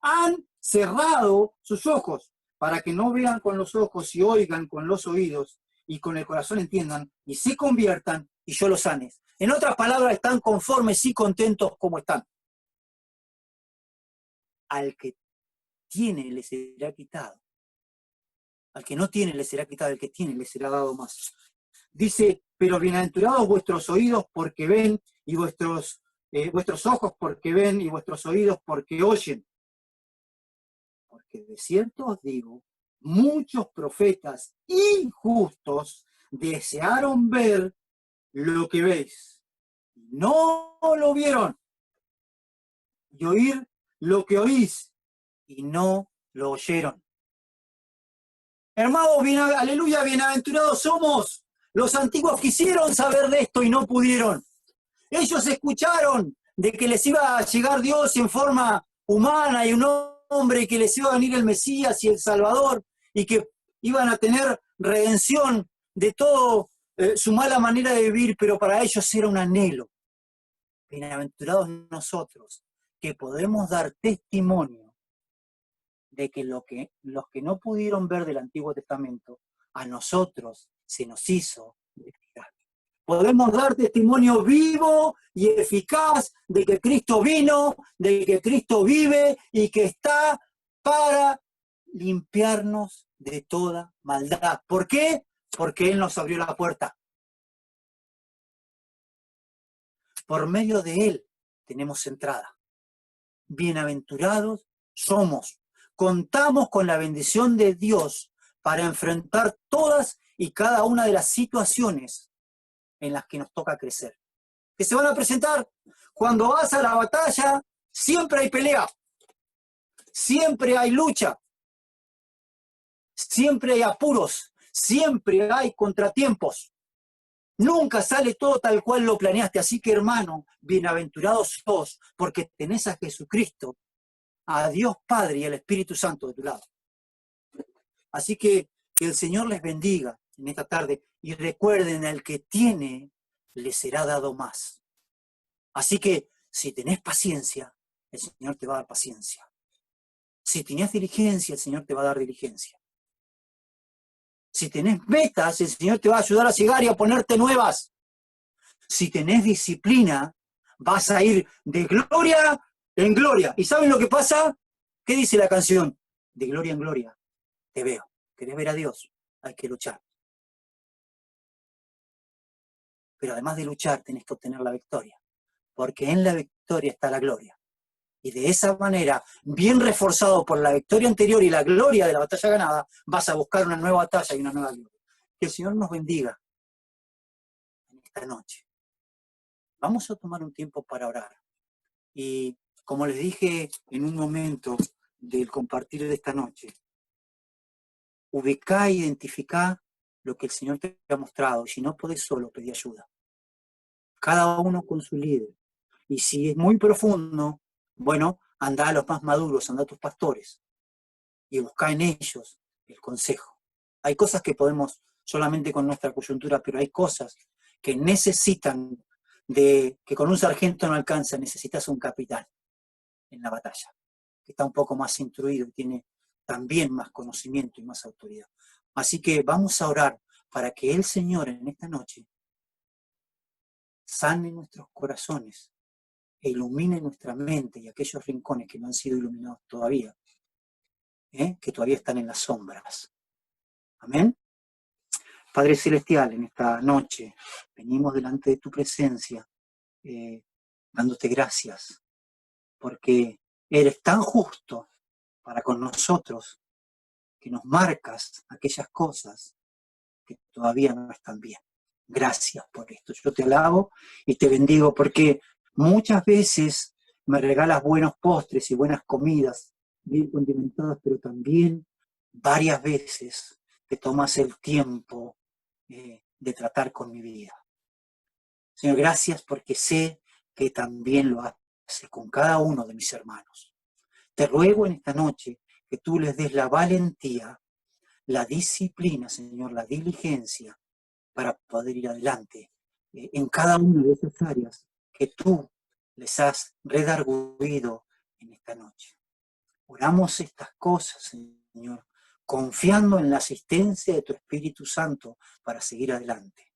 Han cerrado sus ojos para que no vean con los ojos y oigan con los oídos y con el corazón entiendan y se conviertan y yo los sane. En otras palabras, están conformes y contentos como están. Al que tiene le será quitado. Al que no tiene le será quitado, al que tiene le será dado más. Dice: pero bienaventurados vuestros oídos porque ven y vuestros ojos porque ven y vuestros oídos porque oyen. Porque de cierto os digo, muchos profetas injustos desearon ver lo que veis, no lo vieron, y oír lo que oís, y no lo oyeron. Hermanos, aleluya, bienaventurados somos. Los antiguos quisieron saber de esto y no pudieron. Ellos escucharon de que les iba a llegar Dios en forma humana y un hombre, y que les iba a venir el Mesías y el Salvador, y que iban a tener redención de todo su mala manera de vivir, pero para ellos era un anhelo. Bienaventurados nosotros, que podemos dar testimonio de que los que no pudieron ver del Antiguo Testamento, a nosotros se nos hizo realidad. Podemos dar testimonio vivo y eficaz de que Cristo vino, de que Cristo vive y que está para limpiarnos de toda maldad. ¿Por qué? Porque Él nos abrió la puerta. Por medio de Él tenemos entrada. Bienaventurados somos. Contamos con la bendición de Dios para enfrentar todas y cada una de las situaciones en las que nos toca crecer. Que se van a presentar. Cuando vas a la batalla, siempre hay pelea. Siempre hay lucha. Siempre hay apuros. Siempre hay contratiempos. Nunca sale todo tal cual lo planeaste. Así que, hermano, bienaventurados sos, porque tenés a Jesucristo, a Dios Padre y al Espíritu Santo de tu lado. Así que el Señor les bendiga en esta tarde y recuerden, al que tiene, le será dado más. Así que si tenés paciencia, el Señor te va a dar paciencia. Si tenés diligencia, el Señor te va a dar diligencia. Si tenés metas, el Señor te va a ayudar a llegar y a ponerte nuevas. Si tenés disciplina, vas a ir de gloria en gloria. ¿Y saben lo que pasa? ¿Qué dice la canción? De gloria en gloria te veo. ¿Querés ver a Dios? Hay que luchar. Pero además de luchar, tenés que obtener la victoria. Porque en la victoria está la gloria. Y de esa manera, bien reforzado por la victoria anterior y la gloria de la batalla ganada, vas a buscar una nueva batalla y una nueva gloria. Que el Señor nos bendiga en esta noche. Vamos a tomar un tiempo para orar. Y como les dije en un momento del compartir de esta noche, ubicá e identificá lo que el Señor te ha mostrado. Y si no podés solo, pedí ayuda. Cada uno con su líder. Y si es muy profundo, bueno, anda a los más maduros, anda a tus pastores y busca en ellos el consejo. Hay cosas que podemos solamente con nuestra coyuntura, pero hay cosas que necesitan que con un sargento no alcanza, necesitas un capitán en la batalla, que está un poco más instruido y tiene también más conocimiento y más autoridad. Así que vamos a orar para que el Señor en esta noche sane nuestros corazones e ilumine nuestra mente y aquellos rincones que no han sido iluminados todavía, que todavía están en las sombras. Amén. Padre Celestial, en esta noche venimos delante de tu presencia, dándote gracias, porque eres tan justo para con nosotros que nos marcas aquellas cosas que todavía no están bien. Gracias por esto. Yo te alabo y te bendigo porque muchas veces me regalas buenos postres y buenas comidas, bien condimentadas, pero también varias veces te tomas el tiempo de tratar con mi vida. Señor, gracias porque sé que también lo haces con cada uno de mis hermanos. Te ruego en esta noche que tú les des la valentía, la disciplina, Señor, la diligencia para poder ir adelante en cada una de esas áreas que tú les has redarguido en esta noche. Oramos estas cosas, Señor, confiando en la asistencia de tu Espíritu Santo para seguir adelante.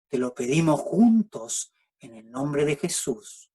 Te lo pedimos juntos en el nombre de Jesús.